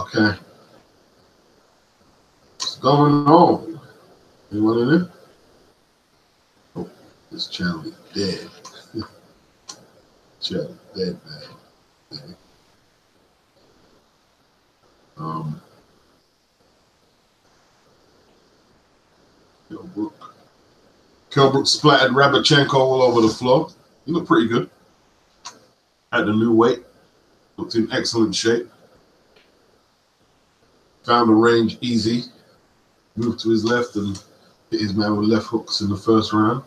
Okay. What's going on? Anyone in there? Oh, this channel is dead. Channel dead, man. Brook splattered Rabchenko all over the floor. He looked pretty good. At the new weight. Looked in excellent shape. Found the range easy. Moved to his left and hit his man with left hooks in the first round.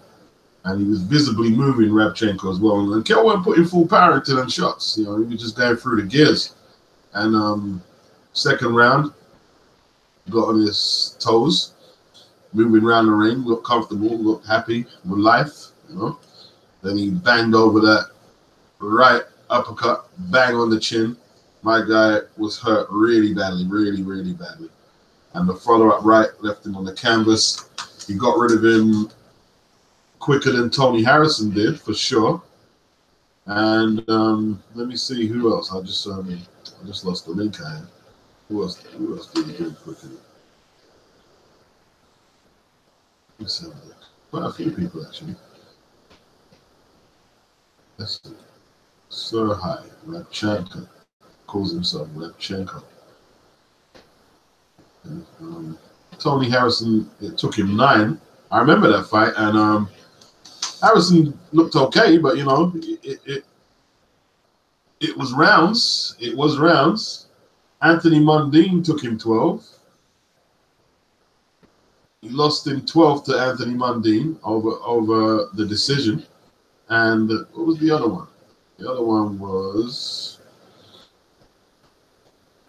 And he was visibly moving Rabchenko as well. And Kel wasn't putting full power into them shots. You know, he was just going through the gears. And second round, got on his toes, moving around the ring, looked comfortable, looked happy with life, you know. Then he banged over that right uppercut, bang on the chin. My guy was hurt really badly, really, really badly. And the follow-up right left him on the canvas. He got rid of him quicker than Tony Harrison did, for sure. And let me see who else. I just lost the link I had. Who else did he do quicker? Let's have a look. Quite a few people, actually. That's it. Sir High, Rabchenko. Calls himself Rabchenko. Tony Harrison, it took him 9. I remember that fight, and Harrison looked okay, but you know, it was rounds. It was rounds. Anthony Mundine took him 12. He lost in 12 to Anthony Mundine over the decision. And what was the other one? The other one was.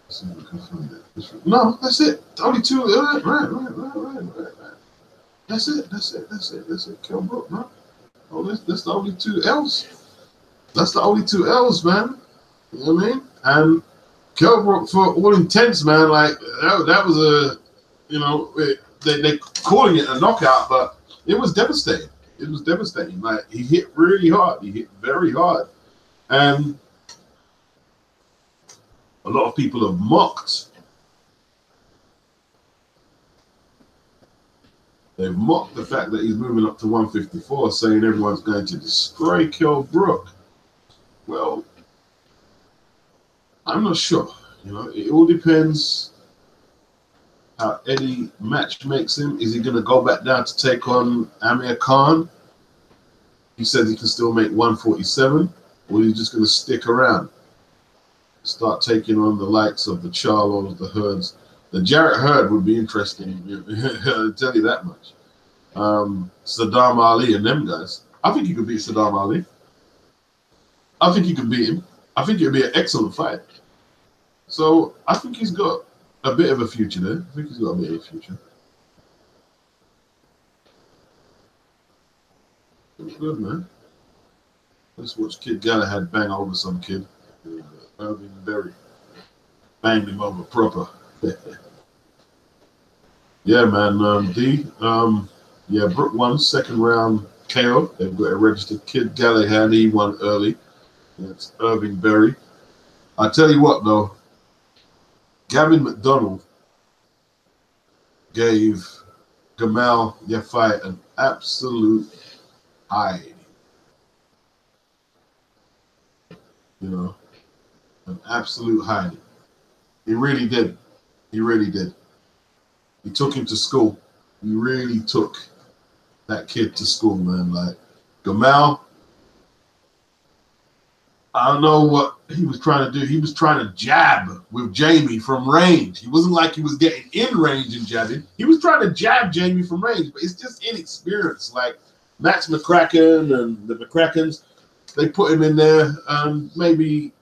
Let's see if we can find it. No, that's it. Only 2. Right. That's it. Kel Brook, man. Oh, that's the only 2 L's. That's the only 2 L's, man. You know what I mean? And Kel Brook, for all intents, man, like that was a, you know, they calling it a knockout, but it was devastating. It was devastating. Like, he hit really hard. He hit very hard, and a lot of people have mocked. They've mocked the fact that he's moving up to 154, saying everyone's going to destroy Kel Brook. Well, I'm not sure. You know, it all depends how Eddie match makes him. Is he going to go back down to take on Amir Khan? He said he can still make 147, or he's just going to stick around, start taking on the likes of the Charlos, the Herds. The Jarrett Hurd would be interesting. I'll tell you that much. Saddam Ali and them guys. I think he could beat Saddam Ali. I think he could beat him. I think it would be an excellent fight. So I think he's got a bit of a future there. I think he's got a bit of a future. It's good, man. Let's watch Kid Galahad bang over some kid. Irving Berry banged him over proper. Yeah, man. Yeah, Brook won second round KO. They've got a registered. Kid Galahad, he won early. It's Irving Berry. I tell you what, though, Gavin McDonnell gave Gamal Yafai an absolute hide. You know, an absolute hide. He really did. He really did. He took him to school. He really took that kid to school, man. Like, Gamal, I don't know what he was trying to do. He was trying to jab with Jamie from range. He wasn't like he was getting in range and jabbing. He was trying to jab Jamie from range, but it's just inexperience. Like Max McCracken and the McCrackens, they put him in there. Maybe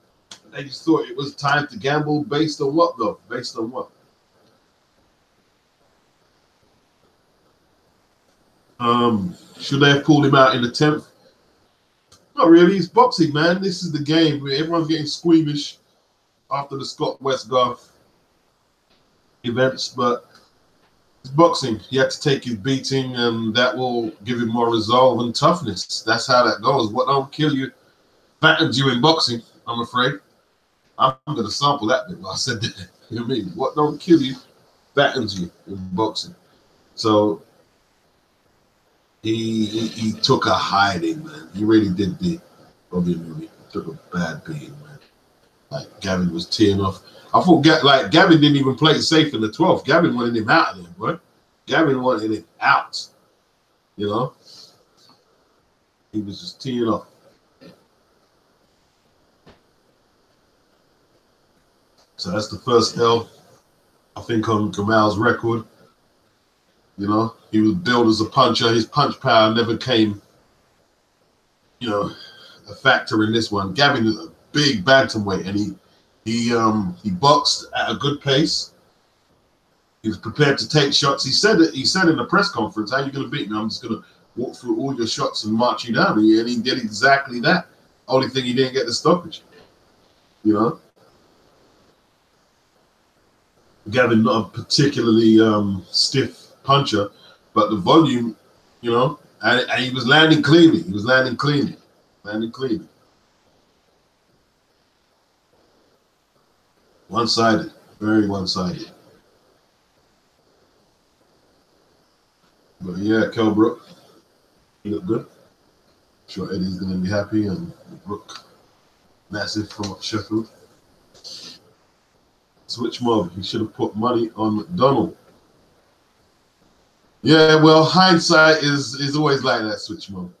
they just thought it was time to gamble. Based on what, though? Based on what? Should they have pulled him out in the 10th? Not really. It's boxing, man. This is the game. Everyone's getting squeamish after the Scott Westgarth events, but it's boxing. He had to take his beating, and that will give him more resolve and toughness. That's how that goes. What don't kill you fattens you in boxing, I'm afraid. I'm going to sample that bit. I said that. You know what I mean? What don't kill you fattens you in boxing. So he took a hiding, man. He really did the Robbie movie. He took a bad beating, man. Like Gavin was tearing off. I thought Gavin didn't even play it safe in the 12th. Gavin wanted him out of there, boy. Gavin wanted it out. You know? He was just teeing off. So that's the first L, I think, on Gamal's record. You know, he was billed as a puncher. His punch power never came, you know, a factor in this one. Gavin is a big bantamweight, and he boxed at a good pace. He was prepared to take shots. He said in the press conference, "How are you going to beat me? I'm just going to walk through all your shots and march you down." And he did exactly that. Only thing, he didn't get the stoppage. You know, Gavin not a particularly stiff puncher, but the volume, you know, and he was landing cleanly. He was landing cleanly. One-sided, very one-sided. But yeah, Kell Brook, he looked good. I'm sure Eddie's going to be happy, and Brook, massive from Sheffield. Switch mob, he should have put money on McDonnell. Yeah, well, hindsight is always like that, switch mob.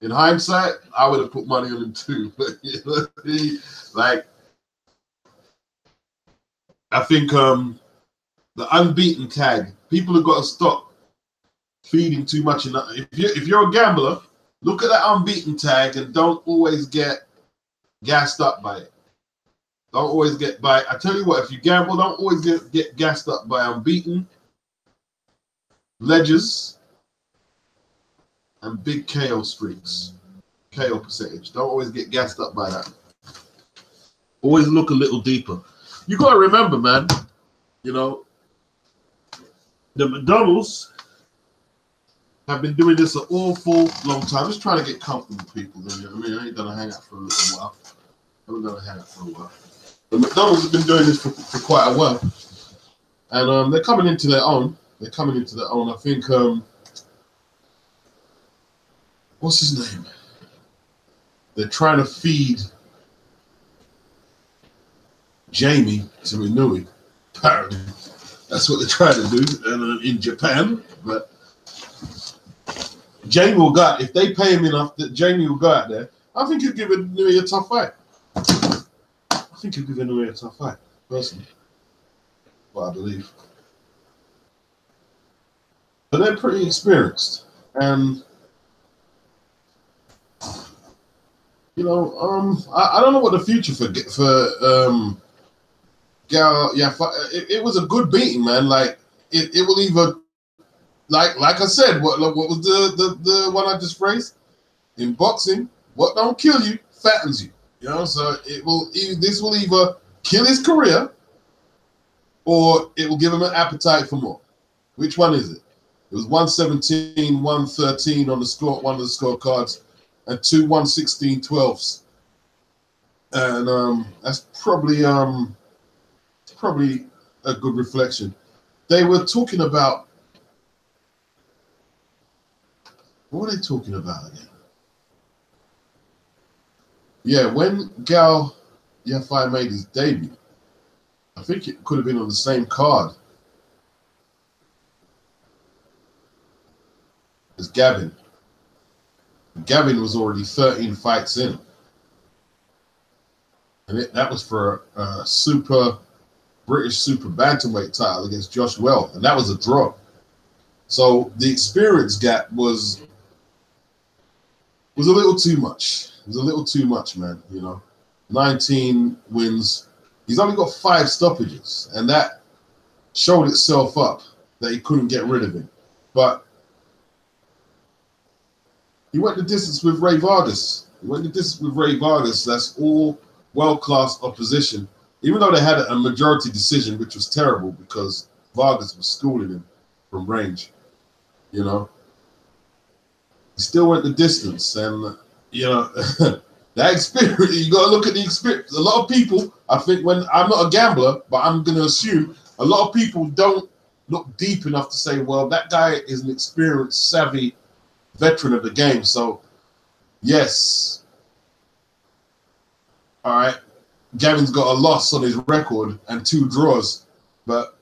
In hindsight, I would have put money on him too. But you know, like, I think the unbeaten tag, people have got to stop feeding too much. If you're a gambler, look at that unbeaten tag and don't always get gassed up by it. Don't always get by. I tell you what, if you gamble, don't always get gassed up by unbeaten, ledgers, and big KO streaks, KO percentage. Don't always get gassed up by that. Always look a little deeper. You got to remember, man, you know, the McDonnells have been doing this an awful long time. Just trying to get comfortable, people. You know what I mean? I ain't going to hang out for a little while. I'm going to hang out for a while. The McDonnells have been doing this for quite a while. And they're coming into their own. I think, what's his name? They're trying to feed Jamie to Inouye. Apparently, that's what they're trying to do in Japan. But Jamie will go, if they pay him enough, that Jamie will go out there. I think he'll give Inouye a tough fight. I think he'll give Inouye a tough fight, personally. What I believe. But they're pretty experienced. And you know, I don't know what the future for Gal Yafai. It was a good beating, man. Like it will either, like I said, what was the one I just phrased in boxing? What don't kill you fattens you. You know, so this will either kill his career or it will give him an appetite for more. Which one is it? It was 117, 113 on the score, one of the scorecards, and 2 116-12s. And that's probably a good reflection. They were talking about, what were they talking about again? Yeah, when Gal Yafai made his debut, I think it could have been on the same card as Gavin. Gavin was already 13 fights in. And that was for a British super bantamweight title against Josh Well, and that was a draw. So the experience gap was a little too much. It was a little too much, man, you know. 19 wins. He's only got 5 stoppages, and that showed itself up that he couldn't get rid of him. But he went the distance with Ray Vargas. That's all world-class opposition. Even though they had a majority decision, which was terrible because Vargas was schooling him from range, you know. He still went the distance, and you know, That experience, you got to look at the experience. A lot of people, I think, when I'm not a gambler, but I'm going to assume a lot of people don't look deep enough to say, well, that guy is an experienced, savvy veteran of the game. So, yes, all right, Gavin's got a loss on his record and 2 draws, but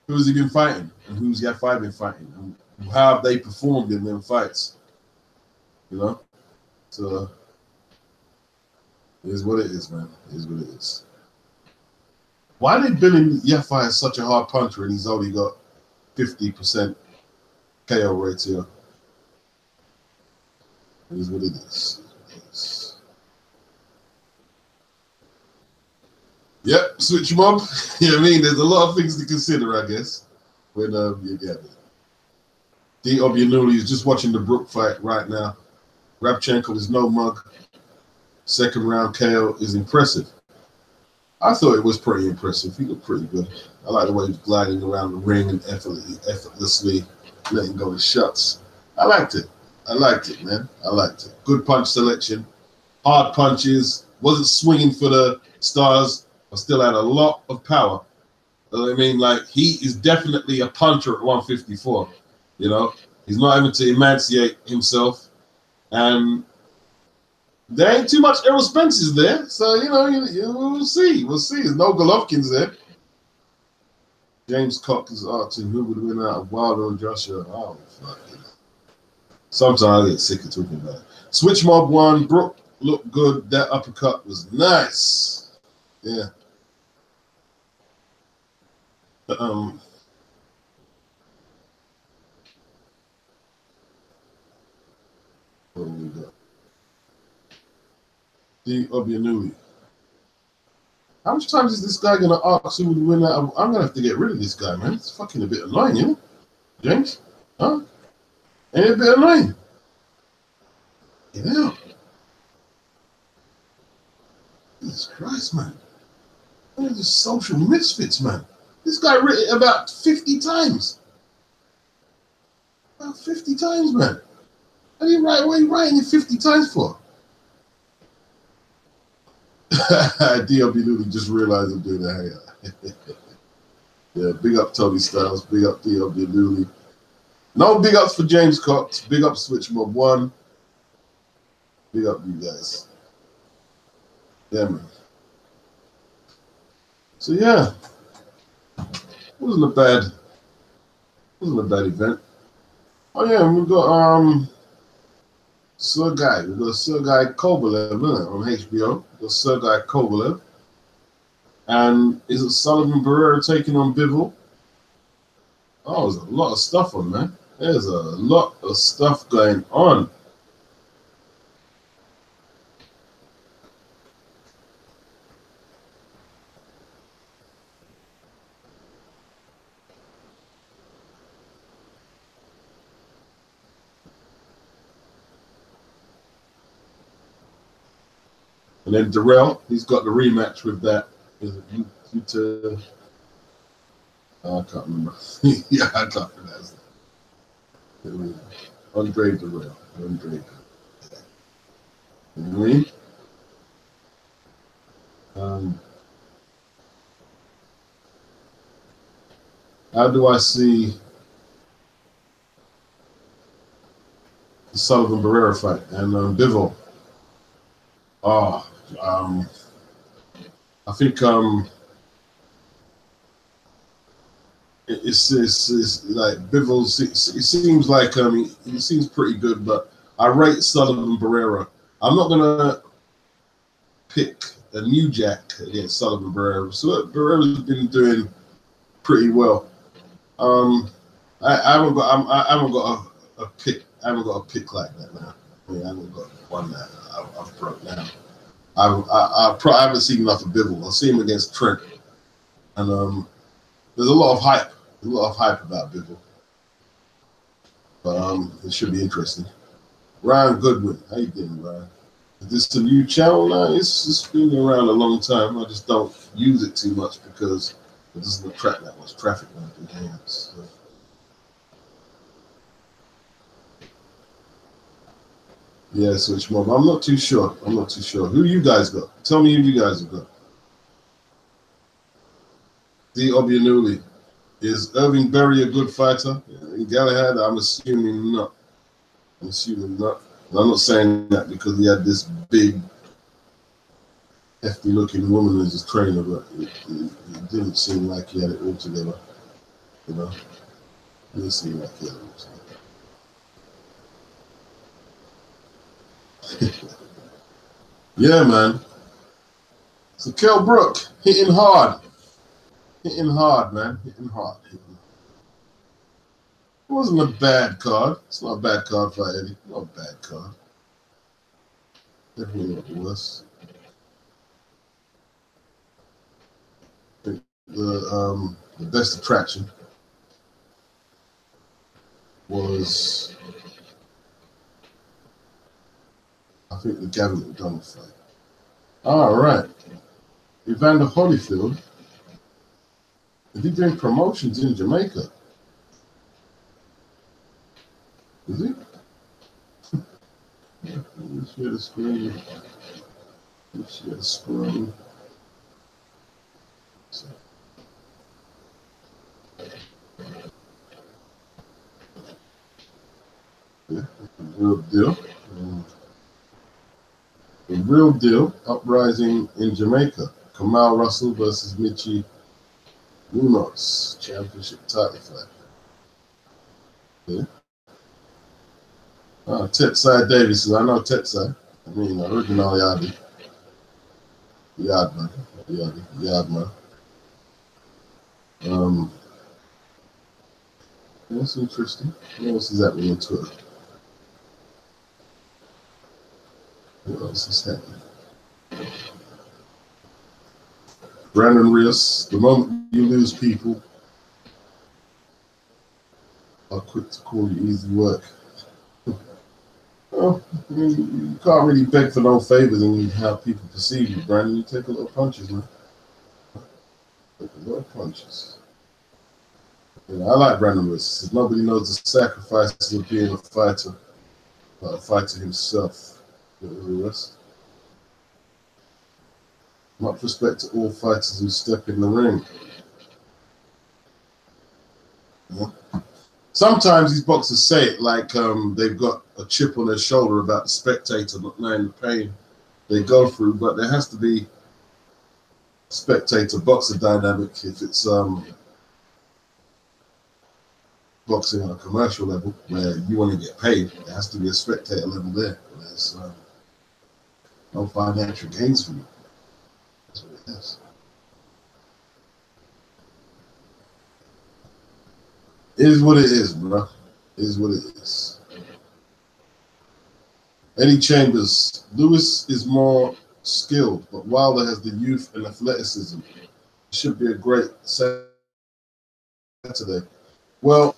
who's he been fighting? And who's Yafai been fighting? And how have they performed in them fights? You know? So, it is what it is, man. It is what it is. Why are they billing Yafai as such a hard puncher and he's only got 50% KO ratio? It is what it is. Yes. Yep, switch him up. You know what I mean? There's a lot of things to consider, I guess, when you get it. D. Obianuli is just watching the Brook fight right now. Rabchenko is no mug. Second round KO is impressive. I thought it was pretty impressive. He looked pretty good. I like the way he was gliding around the ring and effortlessly letting go of shots. I liked it. I liked it, man. I liked it. Good punch selection. Hard punches. Wasn't swinging for the stars, but still had a lot of power. You know what I mean? Like, he is definitely a puncher at 154. You know? He's not having to emancipate himself. And there ain't too much Errol Spence's there. So, you know, we'll see. We'll see. There's no Golovkin's there. James Cox is asking who would win out of Wilder and Joshua. Oh, fuck it. Sometimes I get sick of talking about it. Switch Mob 1. Brook looked good. That uppercut was nice. Yeah. What do we got? D. Obianuli. How much time is this guy going to ask who would win that? I'm going to have to get rid of this guy, man. It's fucking a bit annoying, you know? James? Huh? Ain't it a bit annoying? Get out. Jesus Christ, man. They're just social misfits, man. This guy wrote it about 50 times. About 50 times, man. How do you write? What are you writing it 50 times for? DLB just realized I'm doing a hangout. Yeah, big up Tony Styles, big up DLB. No big ups for James Cox, big up Switch Mob 1. Big up you guys. Yeah, man. So yeah, wasn't a bad event. Oh yeah, we got Sergey. We got Sergey Kovalev on HBO. We got Sergey Kovalev, and is it Sullivan Barrera taking on Bivol? Oh, there's a lot of stuff on, man. There's a lot of stuff going on. And then Darrell, he's got the rematch with that. Is it I can't remember. Yeah, I can't pronounce it. Andre Darrell. Andre. You know what I mean? How do I see the Sullivan Barrera fight and Bivol? Oh, I think it's like Bivol. It seems like he seems pretty good, but I rate Sullivan Barrera. I'm not gonna pick a new Jack against Sullivan Barrera. So Barrera's been doing pretty well. I haven't got a pick. I haven't got a pick like that now. I mean, I haven't got one that I've broke down. I haven't seen enough of Bivol. I'll see him against Trent, and there's a lot of hype. There's a lot of hype about Bivol, but it should be interesting. Ryan Goodwin, how you doing, Ryan? Is this a new channel now? It's been around a long time. I just don't use it too much because it doesn't attract that much traffic when I do Hangouts. So. Yeah, switch mob. I'm not too sure. I'm not too sure. Who you guys got? Tell me who you guys have got. D. Obianuli. Is Irving Berry a good fighter? In Galahad, I'm assuming not. I'm assuming not. And I'm not saying that because he had this big, hefty looking woman as his trainer, but it didn't seem like he had it all together. You know? It didn't seem like he had it all together. Yeah, man. So Kell Brook, hitting hard. Hitting hard, man. Hitting hard. It wasn't a bad card. It's not a bad card for Eddie. Not a bad card. Definitely not the worst. I think the best attraction was, I think, the Gavin McDonnell fight. All right. Evander Holyfield. Is he doing promotions in Jamaica? Is he? Let's share the screen. Let's share the screen. Yeah, real deal. The real deal. Uprising in Jamaica. Kamal Russell versus Michi Munoz. Championship title fight. Yeah. Tetsai Davis. I know Tetsai. I mean, original Yadi. Yadman. Yadman. That's interesting. What else is happening on Twitter? What else is happening? Brandon Rios, the moment you lose people are quick to call you easy work. Well, I mean, you can't really beg for no favors in how people perceive you, Brandon. You take a lot of punches, man. Take a lot of punches. You know, I like Brandon Rios. Nobody knows the sacrifices of being a fighter, but a fighter himself. Rios. Much respect to all fighters who step in the ring. Yeah. Sometimes these boxers say it like they've got a chip on their shoulder about the spectator not knowing the pain they go through, but there has to be spectator-boxer dynamic if it's boxing on a commercial level where you want to get paid. There has to be a spectator level there. There's no financial gains for you. That's what it is. It is what it is, bro. It is what it is. Eddie Chambers. Lewis is more skilled, but Wilder has the youth and athleticism. It should be a great Saturday. Well,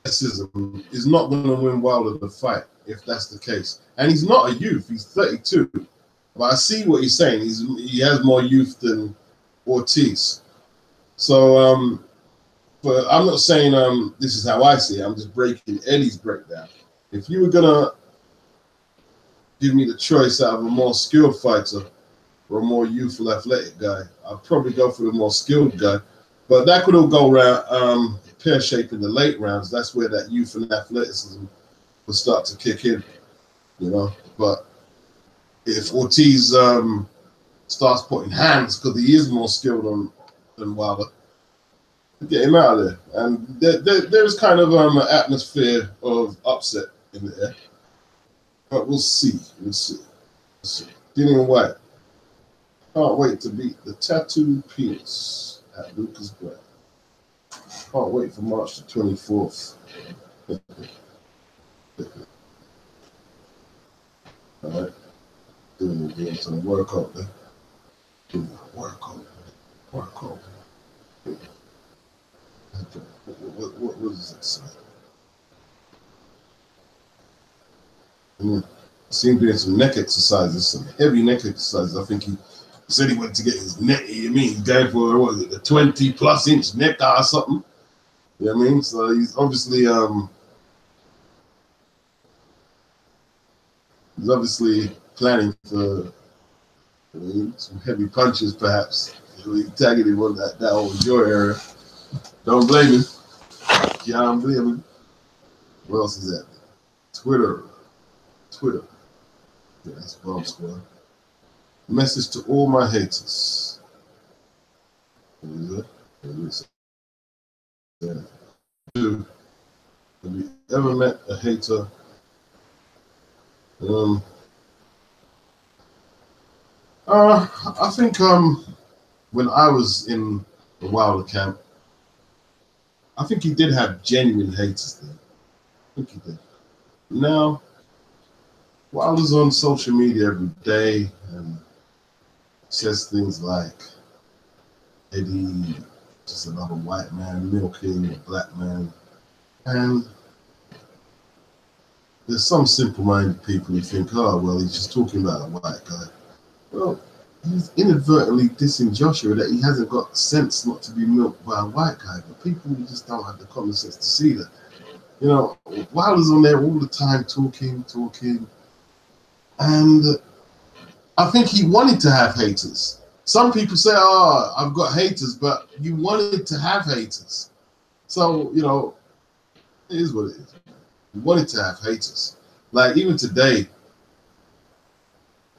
athleticism is not going to win Wilder the fight if that's the case. And he's not a youth. He's 32. But I see what he's saying. He has more youth than Ortiz. So, but I'm not saying this is how I see it. I'm just breaking Eddie's breakdown. If you were gonna give me the choice out of a more skilled fighter or a more youthful, athletic guy, I'd probably go for the more skilled guy. But that could all go around pear shape in the late rounds. That's where that youth and athleticism will start to kick in, you know. But if Ortiz starts putting hands because he is more skilled than Wilder, get him out of there. And there's kind of an atmosphere of upset in the air. But we'll see. We'll see. Dillian White. Can't wait to beat the Tattooed Penis at Lucas Brown. Can't wait for March the 24th. All right. Doing some workout there. Doing workout. What was it say? Seen doing some neck exercises, some heavy neck exercises. I think he said he went to get his neck. You mean he's going for what is it, the 20+ inch neck or something? You know what I mean? So he's obviously He's obviously planning for some heavy punches, perhaps. He's tagging him on that old jaw area. Don't blame him. Can't blame him. What else is that? Twitter. Yeah, that's Bomb Squad. Message to all my haters. What is it? Have you ever met a hater? I think when I was in the Wilder camp, I think he did have genuine haters there. I think he did. Now, Wilder's on social media every day and says things like, Eddie, just another white man milking a black man. And there's some simple-minded people who think, oh, well, he's just talking about a white guy. Well, he's inadvertently dissing Joshua that he hasn't got sense not to be milked by a white guy, but people just don't have the common sense to see that. You know, Wilder's on there all the time talking, and I think he wanted to have haters. Some people say, oh, I've got haters, but you wanted to have haters. So, you know, it is what it is. You wanted to have haters. Like even today,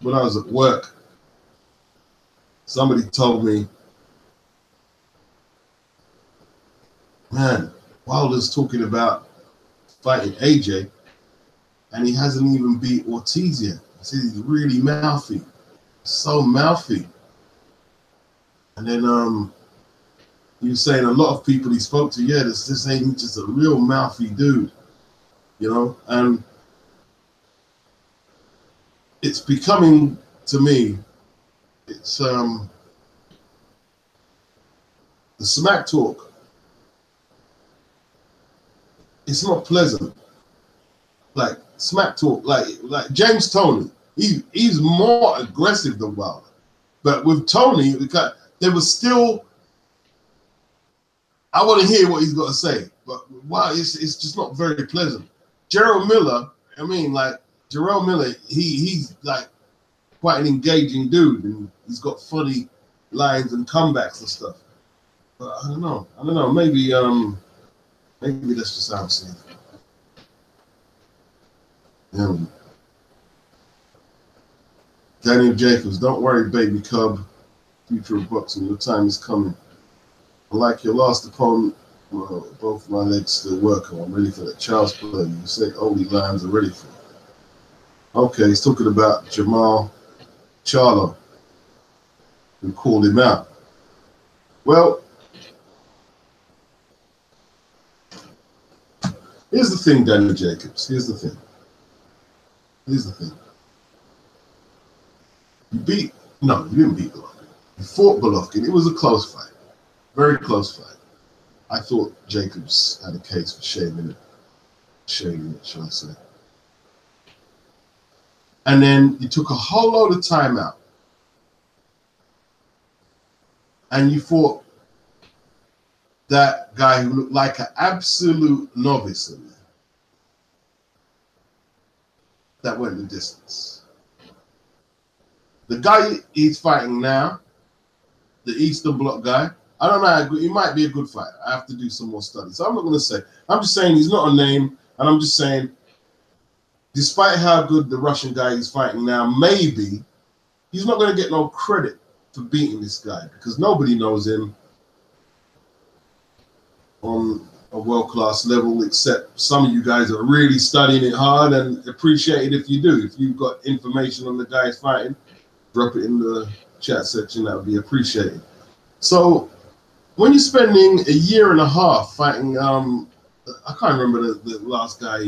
when I was at work, somebody told me, man, Wilder's talking about fighting AJ, and he hasn't even beat Ortiz yet. He said he's really mouthy, so mouthy. And then he was saying a lot of people he spoke to, yeah, this ain't just a real mouthy dude, you know. And it's becoming, to me, it's the smack talk. It's not pleasant. Like smack talk, like James Toney, he's more aggressive than Wilder. But with Toney, there was still, I want to hear what he's got to say. But wow, it's just not very pleasant. Jarrell Miller, I mean, like Jarrell Miller, he's like quite an engaging dude, and he's got funny lines and comebacks and stuff. But I don't know. Maybe that's just how I'm seeing it. Daniel Jacobs, don't worry, baby cub. Future of boxing, your time is coming. Like your last opponent, both my legs still working. I'm ready for that child's play. You say only lines are ready for it. Okay, he's talking about Jamal Charlo, who called him out. Well, here's the thing, Daniel Jacobs. Here's the thing. You didn't beat Golovkin. You fought Golovkin. It was a close fight. Very close fight. I thought Jacobs had a case for shaming it, shall I say. And then you took a whole load of time out. And you fought that guy who looked like an absolute novice in there. That went the distance. The guy he's fighting now, the Eastern Bloc guy, I don't know, he might be a good fighter. I have to do some more study. So I'm not going to say. I'm just saying he's not a name, and I'm just saying, despite how good the Russian guy is fighting now, maybe he's not going to get no credit for beating this guy because nobody knows him on a world-class level, except some of you guys are really studying it hard, and appreciate it if you do. If you've got information on the guys fighting, drop it in the chat section. That would be appreciated. So when you're spending a year and a half fighting, I can't remember the last guy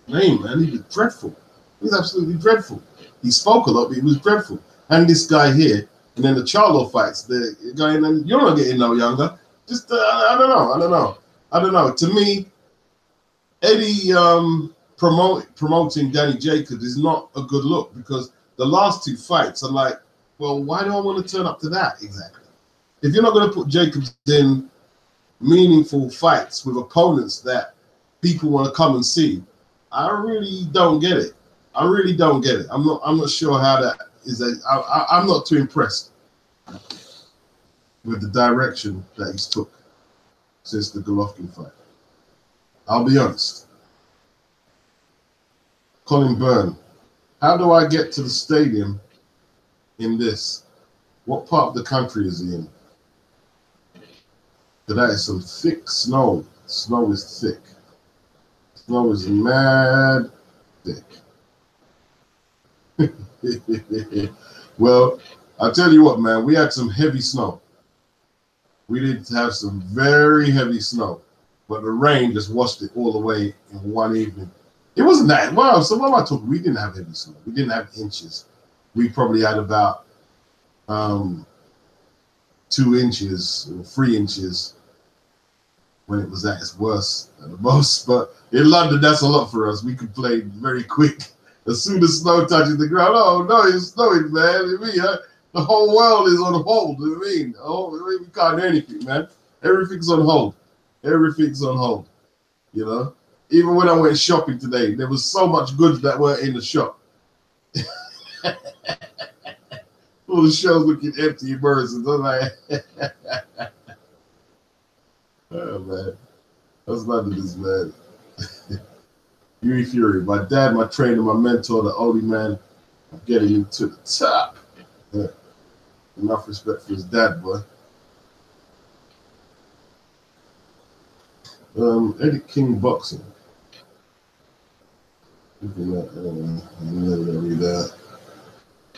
name, man. He was dreadful. He was absolutely dreadful. He spoke a lot, but he was dreadful. And this guy here, and then the Charlo fights, the guy, and you're not getting no younger. Just I don't know. To me, Eddie promoting Danny Jacobs is not a good look because the last two fights are like, well, why do I want to turn up to that exactly? If you're not going to put Jacobs in meaningful fights with opponents that people want to come and see, I really don't get it. I really don't get it. I'm not sure how that is. I'm not too impressed with the direction that he's took since the Golovkin fight. I'll be honest. Colin Byrne, how do I get to the stadium in this? What part of the country is he in? But that is some thick snow. Snow is thick. Snow is mad thick. Well, I'll tell you what, man, we had some heavy snow. We did have some very heavy snow, but the rain just washed it all away in one evening. It wasn't that. Wow, so what am I talking? We didn't have heavy snow. We didn't have inches. We probably had about 2 inches or 3 inches when it was at its worst at the most. But in London, that's a lot for us. We could play very quick. As soon as snow touches the ground, oh no, it's snowing, man. The whole world is on hold. We can't do anything, man. Everything's on hold. Everything's on hold. You know? Even when I went shopping today, there was so much goods that weren't in the shop. All the shelves looking empty in Morrison's. I'm like, oh man, that's Londoners, man. Yuri Fury, my dad, my trainer, my mentor, the only man getting you to the top. Yeah. Enough respect for his dad, boy. Eddie King boxing.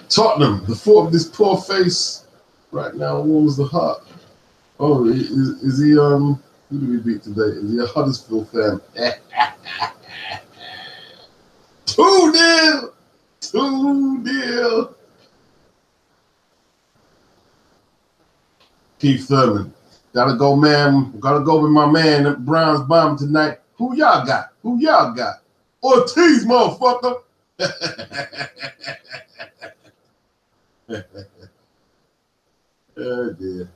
Tottenham, the thought of this poor face right now warms the heart. Oh, is he who did we beat today? Is he a Huddersfield fan? 2-0! 2-0! Keith Thurman. Gotta go, man. Gotta go with my man at Brown's Bomb tonight. Who y'all got? Who y'all got? Ortiz, motherfucker. Oh, dear.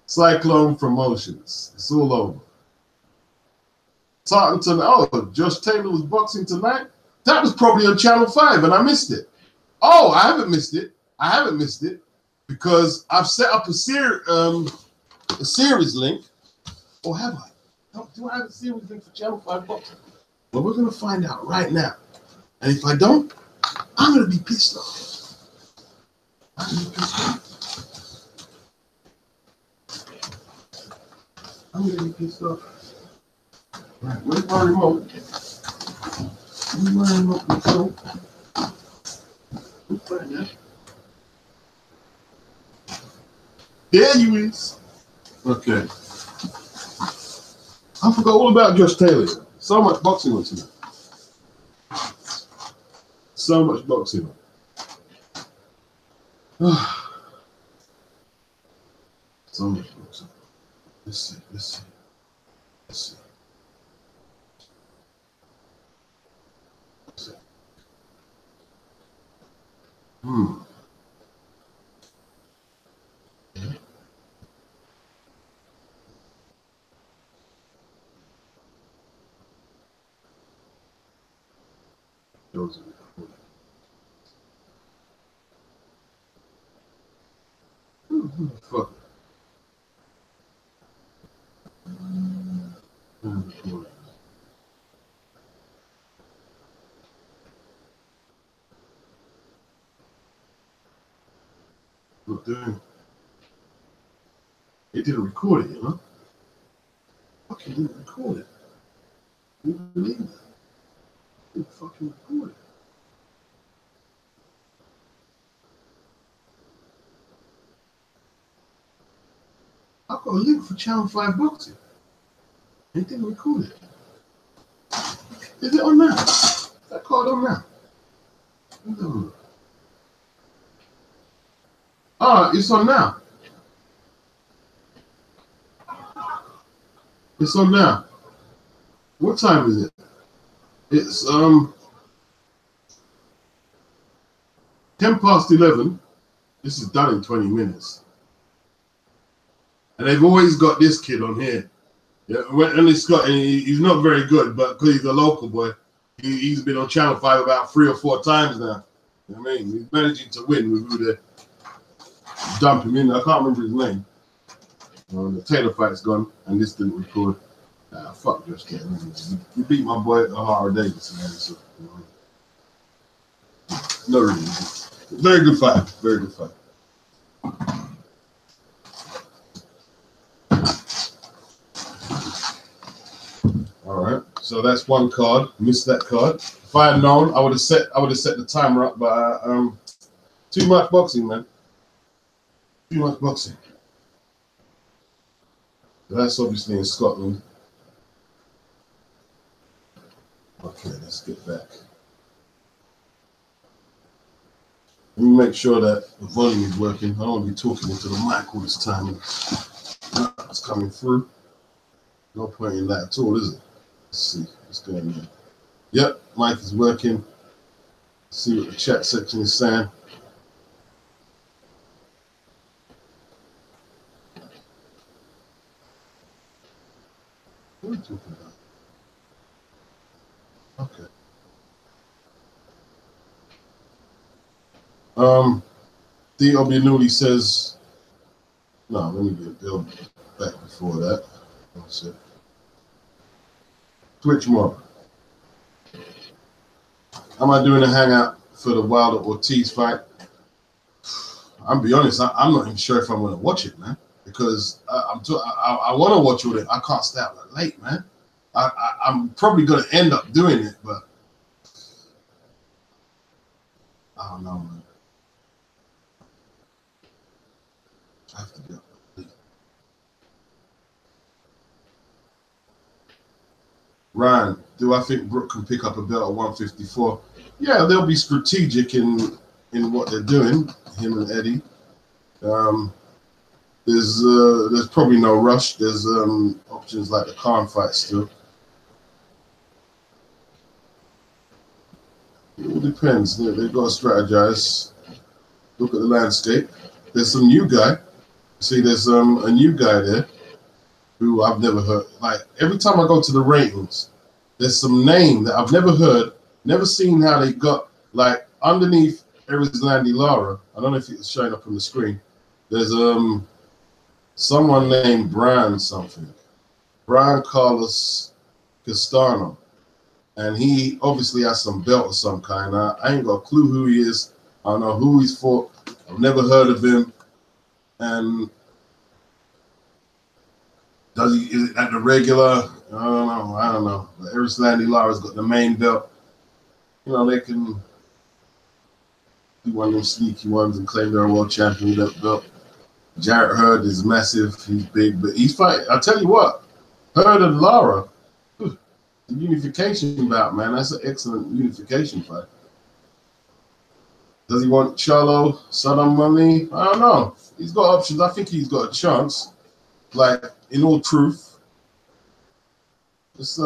Cyclone Promotions. It's all over. Tartanton. Oh, Josh Taylor was boxing tonight? That was probably on Channel 5 and I missed it. Oh, I haven't missed it. I haven't missed it because I've set up a series link. Or have I? Do I have a series link for Channel 5 boxing? Well, we're going to find out right now. And if I don't, I'm going to be pissed off. I'm going to be pissed off. I'm going to be pissed off. Right, where's my remote? Where's my remote control? Let's find that. There you is. Okay. I forgot all about Josh Taylor. So much boxing on tonight. So much boxing on. So much boxing. Let's see. Those are recording. Fuck. Look, dude. It didn't record it, you know? Fucking didn't record it. You believe that? It didn't fucking record it. I've got a link for Channel 5 boxing. It didn't record it. Is it on now? Is that card on now? No. Oh, it's on now. It's on now. What time is it? It's 11:10. This is done in 20 minutes. And they've always got this kid on here. Yeah, and he's not very good, but because he's a local boy, He's been on Channel 5 about 3 or 4 times now. You know what I mean? He's managing to win with who they dump him in. I can't remember his name. The Taylor fight's gone, and this didn't record. Fuck just kidding. You beat my boy Hard Davis, man. So, you know, no reason. Very good fight. Very good fight. All right. So that's one card. Missed that card. If I had known, I would have set the timer up, but too much boxing, man. Too much boxing. That's obviously in Scotland. Okay, let's get back. Let me make sure that the volume is working. I don't want to be talking into the mic all this time. It's coming through. No point in that at all, is it? Let's see what's going on. Yep, mic is working. Let's see what the chat section is saying. What are you talking about? Okay. D.O.B. Newley says, no, let me get Bill back before that. That's it. Twitch more. Am I doing a hangout for the Wilder Ortiz fight? I'll be honest, I'm not even sure if I'm going to watch it, man, because I want to watch all it. I can't stay out that late, man. I'm probably going to end up doing it, but I don't know, man. I have to go. Ryan, do I think Brook can pick up a belt at 154? Yeah, they'll be strategic in what they're doing, him and Eddie. There's probably no rush. There's options like the Khan fight still. It all depends. They've got to strategize. Look at the landscape. There's some new guy. See, there's a new guy there who I've never heard. Like, every time I go to the ratings, there's some name that I've never heard, never seen how they got, like, underneath Erislandy Lara. I don't know if it's showing up on the screen. There's someone named Brian something. Brian Carlos Castano. And he obviously has some belt of some kind. I ain't got a clue who he is. I don't know who he's fought. I've never heard of him. And is it at the regular? I don't know. But Erislandy Lara's got the main belt. You know, they can do one of them sneaky ones and claim they're a world champion with that belt. Jarrett Hurd is massive. He's big, but he's fighting. I'll tell you what, Hurd and Lara, the unification bout, man. That's an excellent unification fight. Does he want Charlo, Saddam Money? I don't know. He's got options. I think he's got a chance. Like, in all truth, just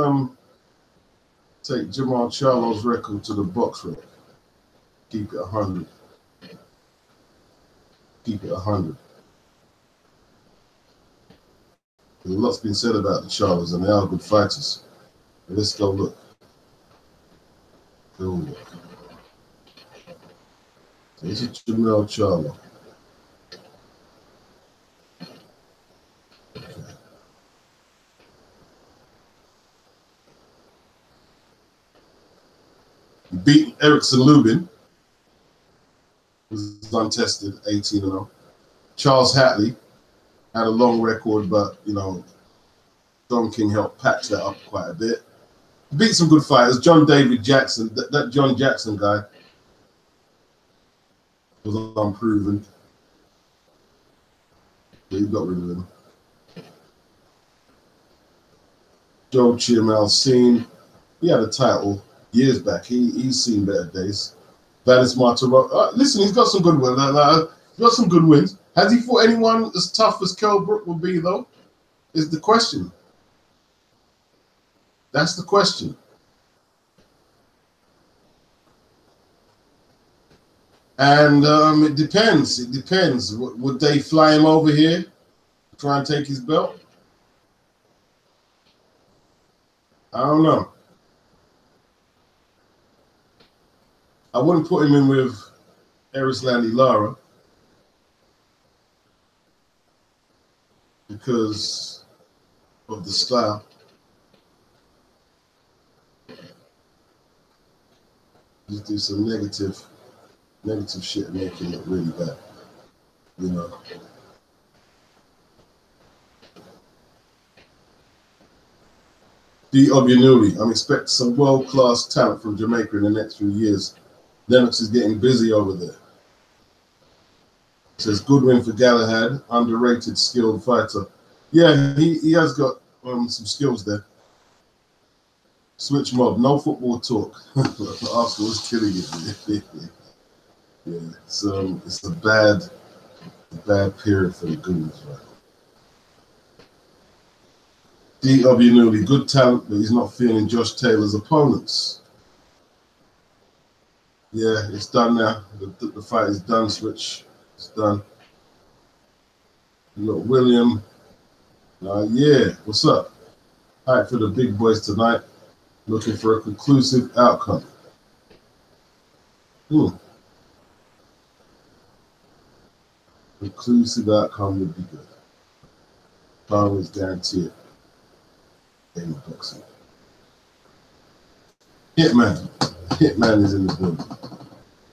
take Jamal Charlo's record to the box rec. Keep it 100. Keep it 100. There's a lot's been said about the Charlos, and they are good fighters. But let's go look. Go look. This is Jamal Charlo. Beat Erickson Lubin, was untested, 18-0. Charles Hatley had a long record, but you know, Don King helped patch that up quite a bit. Beat some good fighters. John David Jackson, that John Jackson guy was unproven. Yeah, you got rid of him. Joe Chiamalcine, he had a title years back. He's seen better days. Valis Martiro. Listen, he's got some good wins. He's got some good wins. Has he fought anyone as tough as Kell Brook will be, though? Is the question. That's the question. And it depends. It depends. Would they fly him over here, try and take his belt? I don't know. I wouldn't put him in with Erislandy Lara because of the style. Just do some negative shit and make it look really bad, you know. D. Obianuli, I'm expecting some world-class talent from Jamaica in the next few years. Lennox is getting busy over there. Says good win for Galahad, underrated, skilled fighter. Yeah, he has got some skills there. Switch mob, no football talk. Arsenal is killing it. Yeah, so it's a bad period for the Goons, right? D. Obianuli, good talent, but he's not feeling Josh Taylor's opponents. Yeah, it's done now. The fight is done, Switch. It's done. You got William. Yeah, what's up? Hype for the big boys tonight. Looking for a conclusive outcome. Conclusive outcome would be good. Always guarantee it. Game of boxing. Hitman is in the building.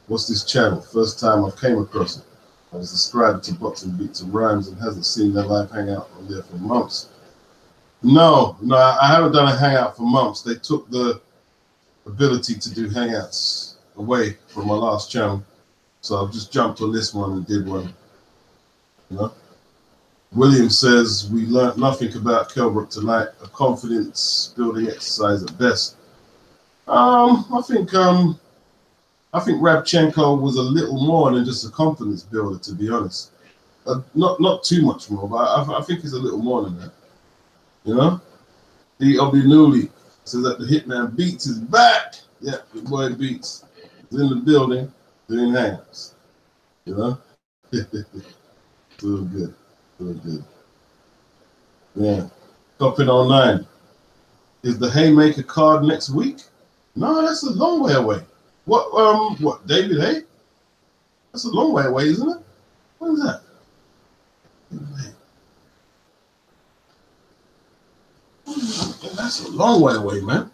What's this channel? First time I've came across it. I was subscribed to Boxing Beats and Rhymes and hasn't seen their live hangout on there for months. No, I haven't done a hangout for months. They took the ability to do hangouts away from my last channel. So I've just jumped on this one and did one. You know? William says we learned nothing about Brook tonight. A confidence building exercise at best. I think Rabchenko was a little more than just a confidence builder, to be honest. Not too much more, but I think it's a little more than that. You know? D. Obianuli says that the Hitman Beats is back. Yeah, the boy Beats is in the building doing hangouts. You know? Feel good. Yeah. Topping online. Is the Haymaker card next week? No, that's a long way away. What, David Hay? That's a long way away, isn't it? When is that? That's a long way away, man.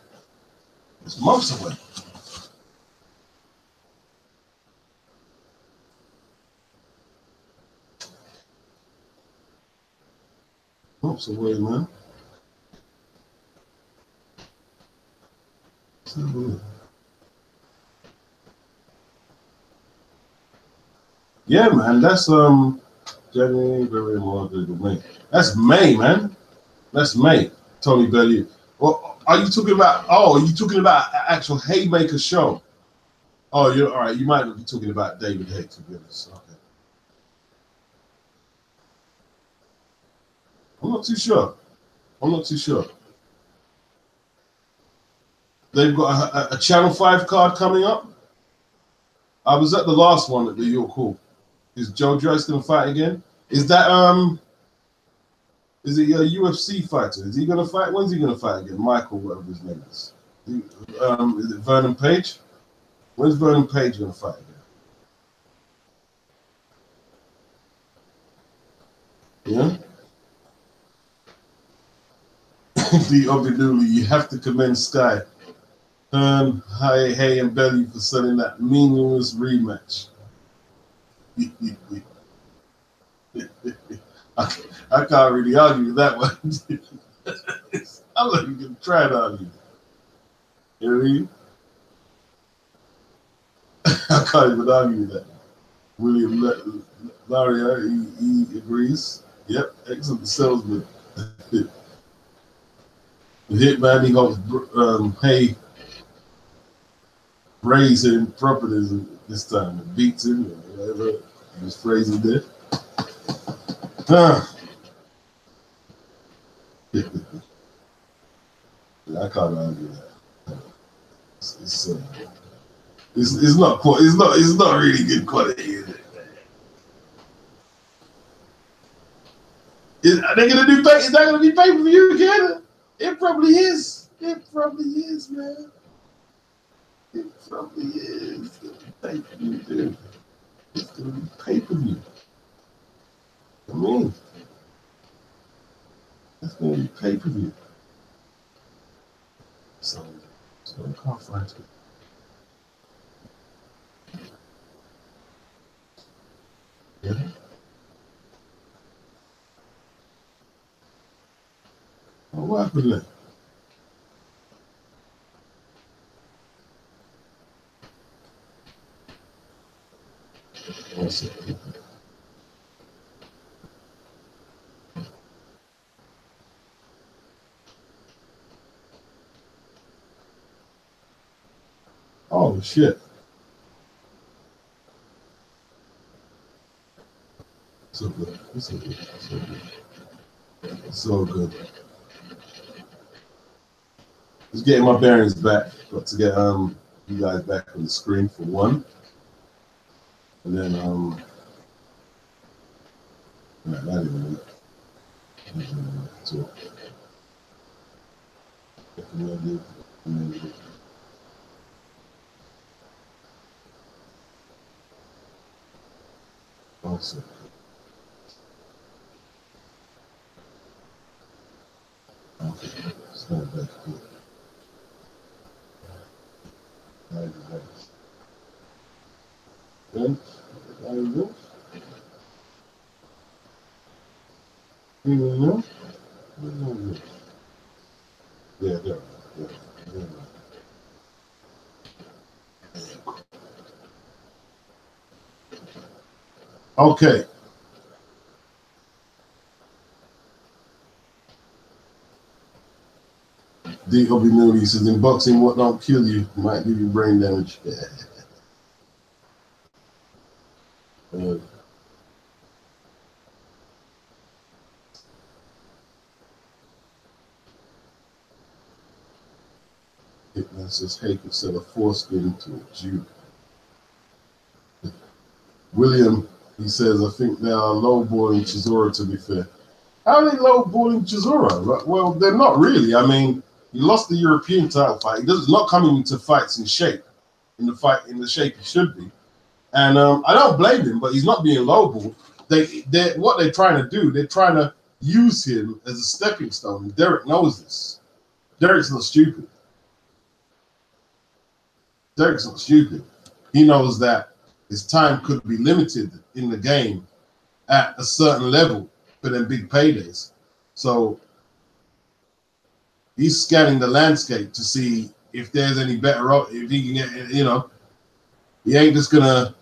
It's months away. Months away, man. Yeah, man. That's January, February, March, April, May. That's May, man. That's May. Tony Bellew. Well, are you talking about? Oh, are you talking about an actual Haymaker show? Oh, you're all right. You might not be talking about David Hay, to be honest. Okay. I'm not too sure. They've got a Channel 5 card coming up. I was at the last one at the York Hall. Is Joe Joyce going to fight again? Is that is it a UFC fighter? Is he going to fight? When's he going to fight again? Michael, whatever his name is. Is it Vernon Page? When's Vernon Page going to fight again? Yeah. The Obianuli, you have to commend Sky, Hay and Belly for selling that meaningless rematch. I can't really argue with that one. I'm not even going to try to argue. You know what I mean? I can't even argue with that. William Laria, he agrees. Yep, excellent salesman. The Hitman, he hopes Hay raise him properties this time. It beats him, or whatever his phrase he did. I can't argue that. It's not really good quality, is it? Is that gonna be pay-per-view again? It probably is. It probably is, man. From the years. It's going to be pay-per-view, dude. It's going to be pay-per-view. I mean, that's going to be pay-per-view. So I can't find it. Yeah. Oh, what happened there? What's it? Oh, shit. So good. It's so good. So good. It's so good. Just getting my bearings back. Got to get you guys back on the screen for one. And then right, that didn't work. So also. Okay, it's not back here. Right. Then, there we go. Yeah, there. Yeah. Okay. D.O.B. Moody says, in boxing, what don't kill you might give you brain damage. Hitman says, hey, could sell a foreskin to a Jew. William, he says, I think they are lowballing Chisora, to be fair. How are they lowballing Chisora? Well, they're not really. I mean, he lost the European title fight. He does not coming into fights in shape, in the shape he should be. And I don't blame him, but he's not being lowballed. What they're trying to do, they're trying to use him as a stepping stone. And Derek knows this. Derek's not stupid. Derek's not stupid. He knows that his time could be limited in the game at a certain level for them big paydays. So he's scanning the landscape to see if there's any better, if he can get, he ain't just gonna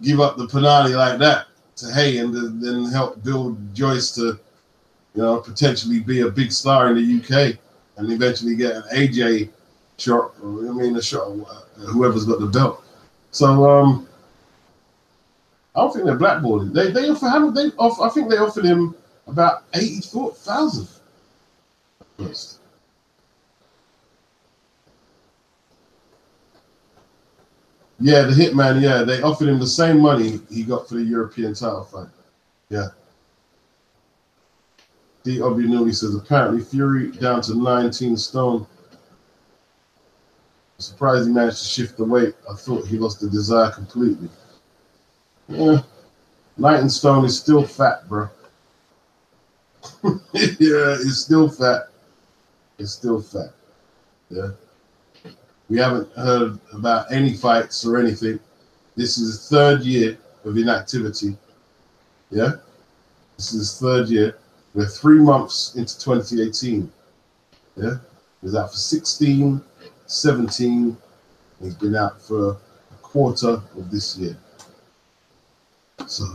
give up the penalty like that to Hay and then help build Joyce to, potentially be a big star in the UK and eventually get an AJ shot. A shot, whoever's got the belt. So I don't think they're blackballing. They offer. I think they offered him about 84,000 first. Yeah, the Hitman. Yeah, they offered him the same money he got for the European title fight. Yeah. D.W. Newley says apparently Fury down to 19 stone. I'm surprised he managed to shift the weight. I thought he lost the desire completely. Yeah, 19 stone is still fat, bro. Yeah, it's still fat. It's still fat. Yeah. We haven't heard about any fights or anything. This is his third year of inactivity. Yeah. This is his third year. We're 3 months into 2018. Yeah. He was out for 16, 17. He's been out for a quarter of this year. So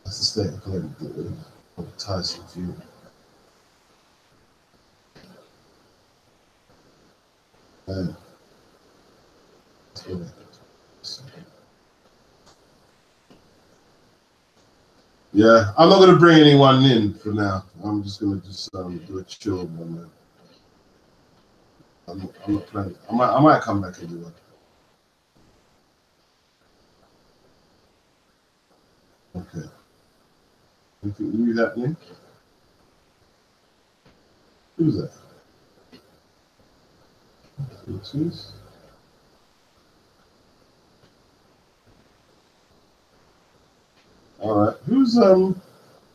that's the state of play of Tyson Fury. Yeah, I'm not going to bring anyone in for now. I'm just going to do a chill one. I'm not planning. I might come back anyway. Okay. Anything new happening? Who's that? Ortiz. All right. Who's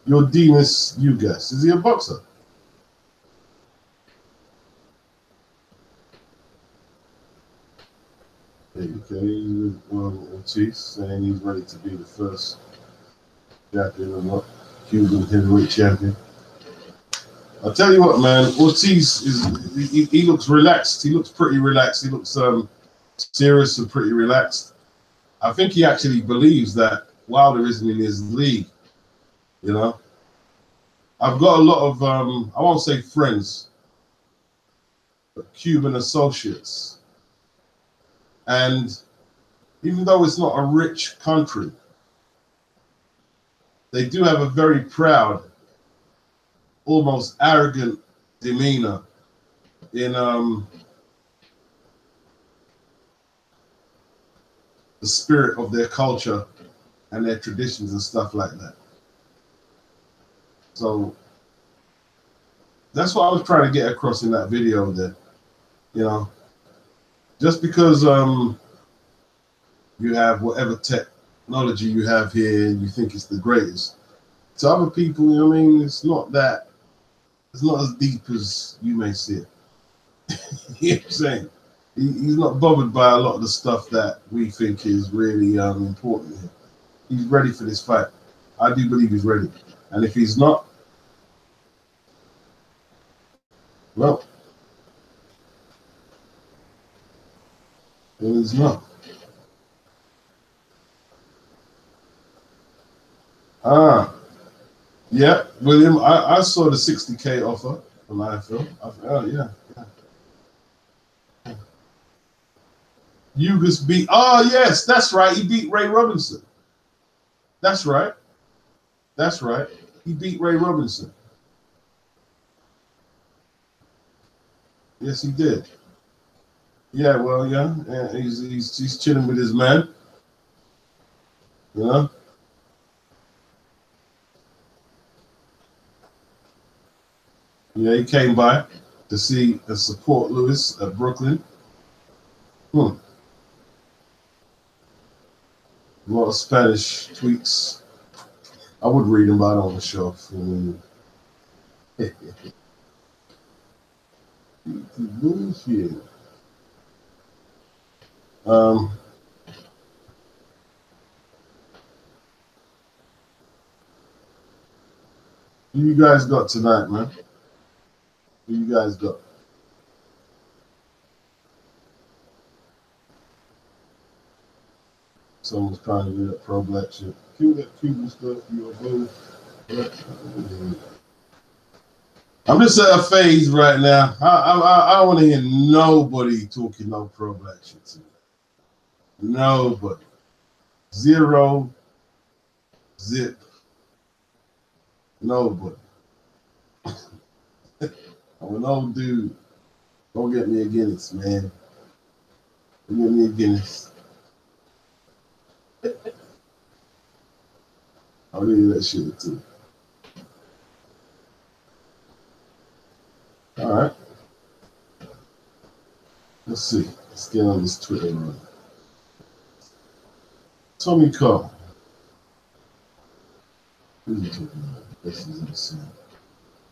your Demas Ugas? Is he a boxer? Okay, Ortiz saying he's ready to be the first champion of what? Cuban heavyweight champion. I'll tell you what, man. Ortiz he looks relaxed. He looks pretty relaxed. He looks serious and pretty relaxed. I think he actually believes that Wilder isn't in his league. You know, I've got a lot of I won't say friends, but Cuban associates. And even though it's not a rich country, they do have a very proud, almost arrogant demeanor in the spirit of their culture and their traditions and stuff like that. So that's what I was trying to get across in that video there. You know, just because you have whatever technology you have here and you think it's the greatest, to other people, you know what I mean, it's not as deep as you may see it. You know what I'm saying? He's not bothered by a lot of the stuff that we think is really important here. He's ready for this fight. I do believe he's ready. And if he's not, well, then he's not. Yeah, William, I saw the 60K offer from IFL. Oh, yeah. Ugas beat, oh, yes, that's right. He beat Ray Robinson. That's right. That's right. He beat Ray Robinson. Yes, he did. Yeah, well, yeah. He's chilling with his man. You know? Yeah, he came by to see and support Lewis at Brooklyn. A lot of Spanish tweets. I would read them, but I don't want to show off. Bullshit. Who you guys got tonight, man? Who you guys got? Someone's trying to do that pro-black shit. Cue that Cuban stuff, you're both. I'm just at a phase right now. I don't want to hear nobody talking no pro-black shit to me. Nobody. Zero. Zip. Nobody. I'm an old dude. Don't get me a Guinness, man. Don't get me a Guinness. I'll need that shit too. All right. Let's see. Let's get on this Twitter run. Tommy Cole. Who's he talking about? Best he's ever seen.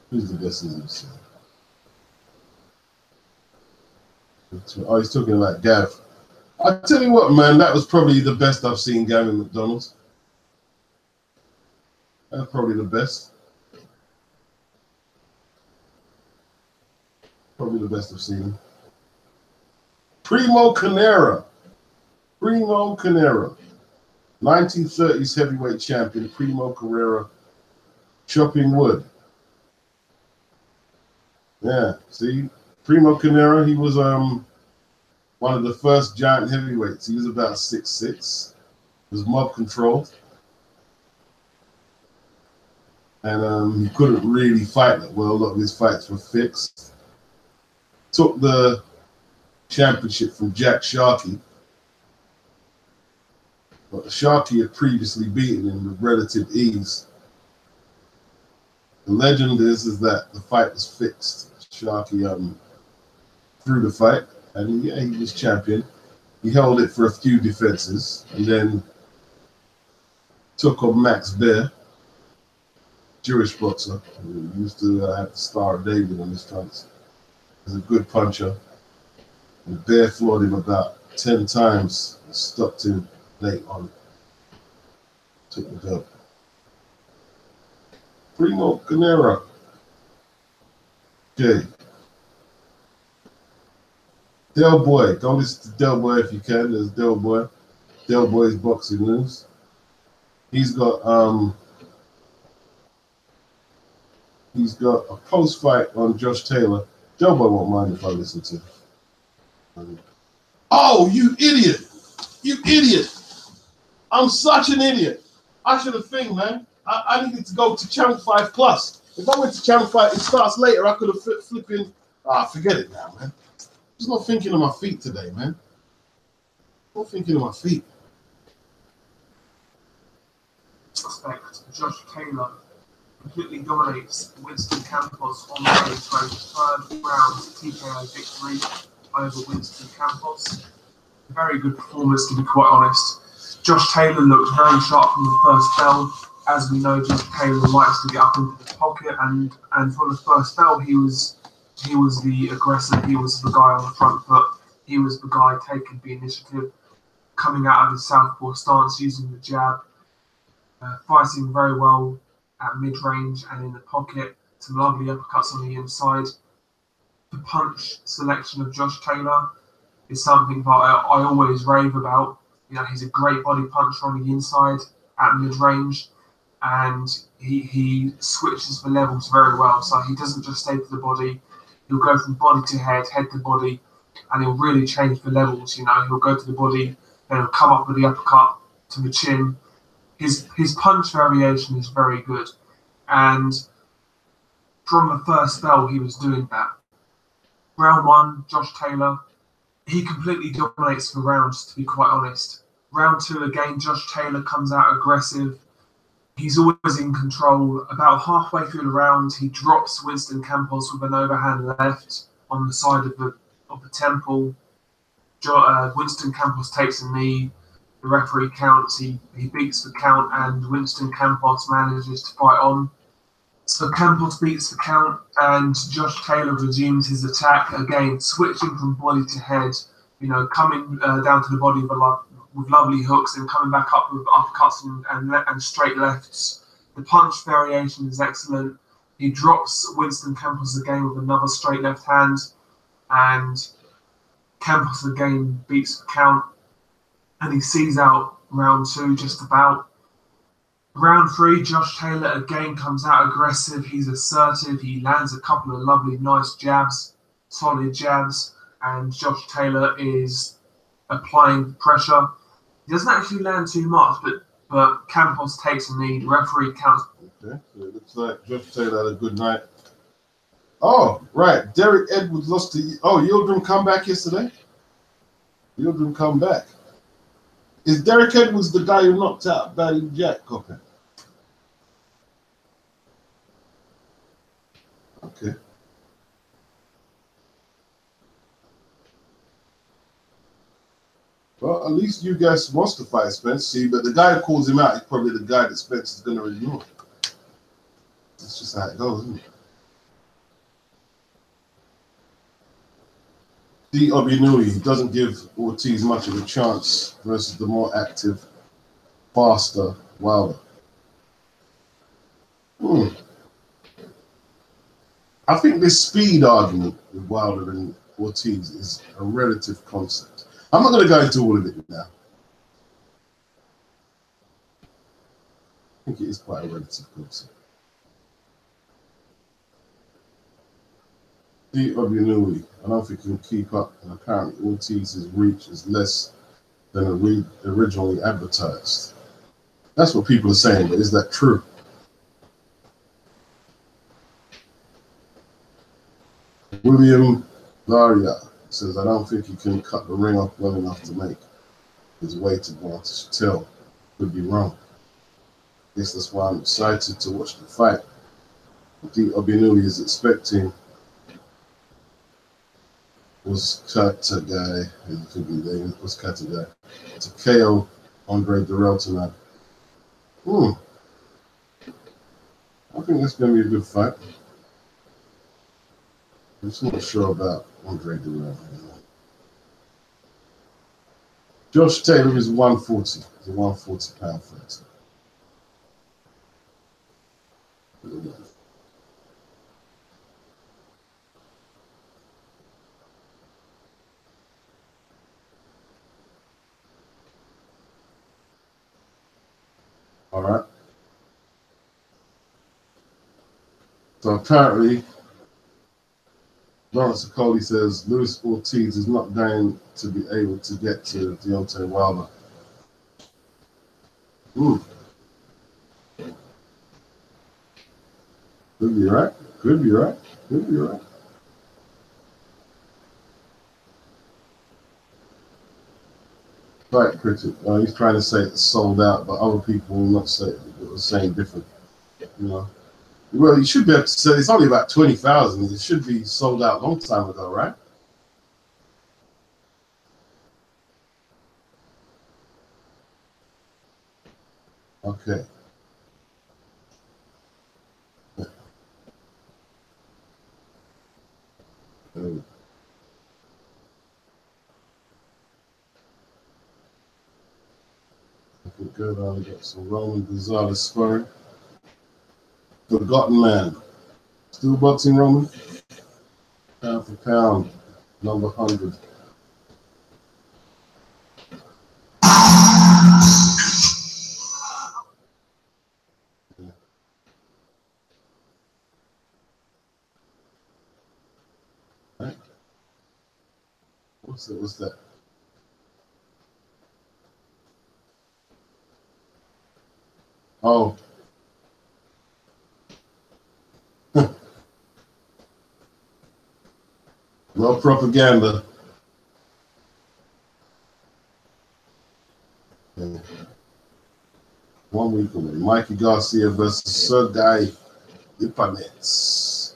Who's the best he's ever seen? Oh, he's talking about Gav. I tell you what, man, that was probably the best I've seen Gavin McDonnell. That's probably the best. Probably the best I've seen him. Primo Carnera. Primo Carnera. 1930s heavyweight champion, Primo Carnera, chopping wood. Yeah, see? Primo Carnera, he was one of the first giant heavyweights. He was about 6'6". He was mob controlled. And he couldn't really fight that well. A lot of his fights were fixed. Took the championship from Jack Sharkey. But Sharkey had previously beaten him with relative ease. The legend is that the fight was fixed. Sharkey threw the fight. And yeah, he was champion. He held it for a few defenses and then took on Max Bear, Jewish boxer, who used to have the Star of David on his trunks. He's a good puncher. And Bear floored him about 10 times and stopped him late on. Took the dub. Primo Canera. Okay. Del Boy. Go listen to Del Boy if you can. There's Del Boy. Del Boy's boxing news. He's got a post fight on Josh Taylor. Del Boy won't mind if I listen to him. Oh, you idiot! You idiot! I'm such an idiot. I should have think, man. I needed to go to Channel 5 Plus. If I went to Channel 5, it starts later. I could have flipping. Forget it now, man. I'm just not thinking of my feet today, man. I'm not thinking of my feet. Suspect Josh Taylor completely dominates Winston Campos on the way to a third round TKO victory over Winston Campos. A very good performance, to be quite honest. Josh Taylor looked very sharp from the first bell. As we know, Josh Taylor likes to get up into the pocket, and from the first bell, he was the aggressor. He was the guy on the front foot. He was the guy taking the initiative, coming out of his southpaw stance, using the jab, fighting very well at mid-range and in the pocket. Some lovely uppercuts on the inside. The punch selection of Josh Taylor is something that I always rave about. You know, he's a great body puncher on the inside at mid-range, and he switches the levels very well. So he doesn't just stay to the body. He'll go from body to head to body, and he'll really change the levels. You know, he'll go to the body, then he'll come up with the uppercut to the chin. His punch variation is very good, and from the first bell, he was doing that. Round one, Josh Taylor, he completely dominates the rounds, to be quite honest. Round two, again, Josh Taylor comes out aggressive. He's always in control. About halfway through the round, he drops Winston Campos with an overhand left on the side of the temple. Winston Campos takes a knee. The referee counts. He beats the count, and Winston Campos manages to fight on. So Campos beats the count, and Josh Taylor resumes his attack again, switching from body to head. You know, coming down to the body with lovely hooks and coming back up with uppercuts and straight lefts. The punch variation is excellent. He drops Winston Campos again with another straight left hand, and Campos again beats the count, and he sees out round two just about. Round three, Josh Taylor again comes out aggressive. He's assertive. He lands a couple of lovely, nice jabs, solid jabs, and Josh Taylor is applying pressure. He doesn't actually land too much, but Campos takes a knee. The referee counts. Okay, so it looks like Josh Taylor had a good night. Oh, right. Derek Edwards lost to... Oh, Yildirim come back yesterday? Yildirim come back. Is Derek Edwards the guy who knocked out Barry Jack Coppin? Okay. Well, at least you guys wants to fight Spence, see, but the guy who calls him out is probably the guy that Spence is going to ignore. That's just how it goes, isn't it? D. Obinui doesn't give Ortiz much of a chance versus the more active, faster Wilder. I think this speed argument with Wilder and Ortiz is a relative concept. I'm not going to go into all of it now. I think it is quite a relative concept. D. Obinui, I don't think he can keep up, and apparently Ortiz's reach is less than originally advertised. That's what people are saying, but is that true? William Laria says, I don't think he can cut the ring off well enough to make his weight advantage tell. Could be wrong. I guess that's why I'm excited to watch the fight. D. Obinui is expecting was cut a guy. It could be there. Was cut a guy to KO Andre Durrell tonight. I think that's going to be a good fight. I'm just not sure about Andre Durrell. Josh Taylor is 140. He's a 140 pound fighter. All right. So apparently, Lawrence Okoli says Luis Ortiz is not going to be able to get to Deontay Wilder. Could be right. Could be right. Could be right. Right, critic. He's trying to say it's sold out, but other people will not say it. It was saying different. You know. Well, you should be able to say it's only about 20,000. It should be sold out a long time ago, right? Okay. Good. I got some Roman Gonzalez sparring. Forgotten man. Still boxing, Roman? Pound for pound. Number 100. Right. What's that? What's that? Oh. No propaganda. Okay. 1 week away. Mikey Garcia versus Sergey Ipanets.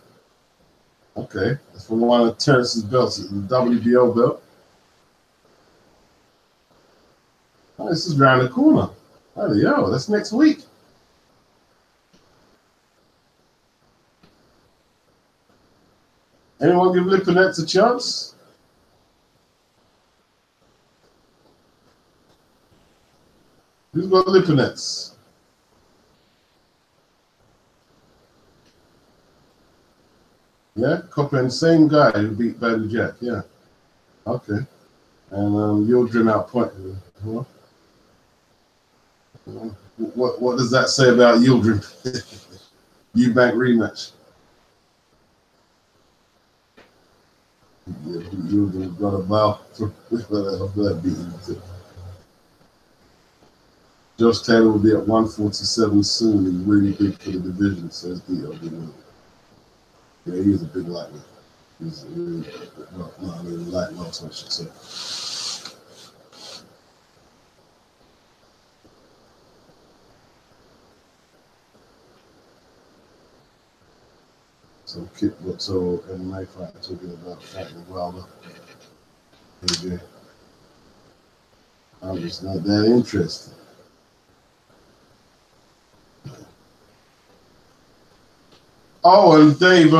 Okay. That's for one of Terrence's belts. The WBO belt. Oh, this is around the corner. Oh, yo, that's next week. Anyone give Lipinets a chance? Who's got Lipinets? Yeah, Copen, same guy who beat Badly Jack. Yeah. Okay. And Yildirim outpointed. What does that say about Yildirim? Eubank rematch. Yeah, Yildirim got a bow for that beating. Josh Taylor will be at 147 soon. He's really big for the division, says DLB. Yeah, he is a big lightweight. He's really, light welter, I should say. So MMA fight talking about fighting Wilder. AJ. I'm just not that interested. Oh, and Dave,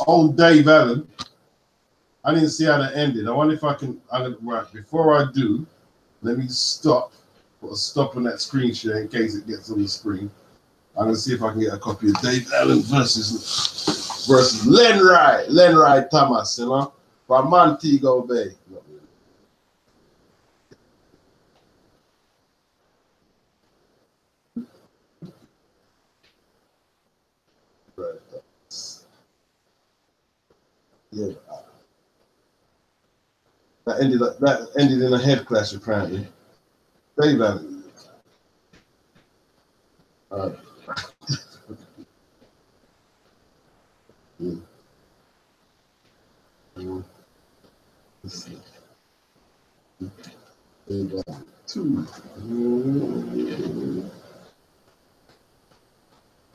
old Dave Allen. I didn't see how that ended. I wonder if I can. Right, before I do, let me stop. Put a stop on that screen share in case it gets on the screen. I'm gonna see if I can get a copy of Dave Allen versus Lenrai Thomas, you know, from Montego Bay. Right. Yeah. That ended in a head clash apparently. Dave Allen. Yeah. Let's see. Dave Allen. 2.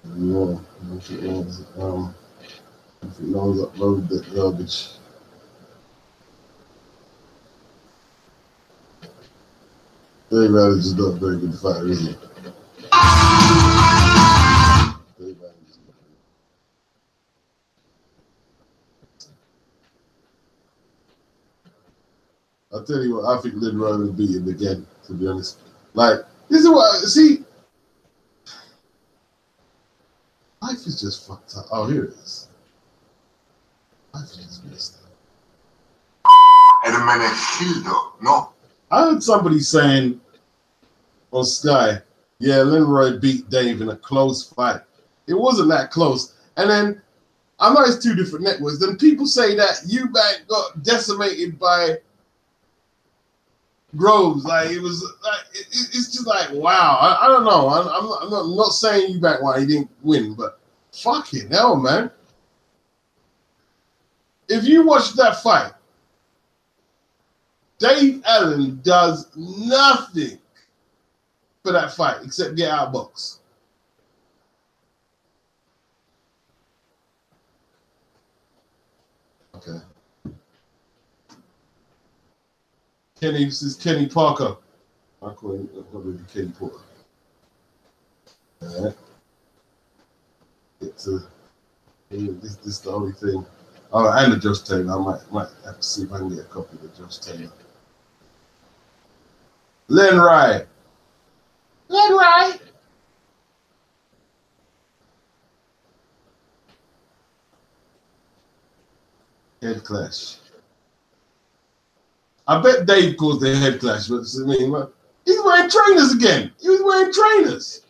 No, if it knows upload that garbage. Dave Allen is not a very good fighter, is he? Dave Allen is not. I'll tell you what, I think Lynn Rowe will beat him again, to be honest. Like, this is what, see, life is just fucked up. Oh, here it is. Life is just messed up. Hermenegildo, no? I heard somebody saying on Sky, yeah, Lynn Rowe beat Dave in a close fight. It wasn't that close. And then, I know it's two different networks, then people say that Eubank got decimated by Groves. Like, it was, like, it's just like, wow. I don't know. I'm not saying Eubank why he didn't win, but fucking hell, man. If you watch that fight, Dave Allen does nothing for that fight except get outboxed. Okay. This is Kenny Parker. I call him probably Kenny Porter. Alright. Get to this is the only thing. Oh, and the Josh Taylor. I might have to see if I can get a copy of the Josh Taylor. Len Wright. Len Wright. Head clash. I bet Dave caused the head clash, but I mean, he's wearing trainers again. He was wearing trainers.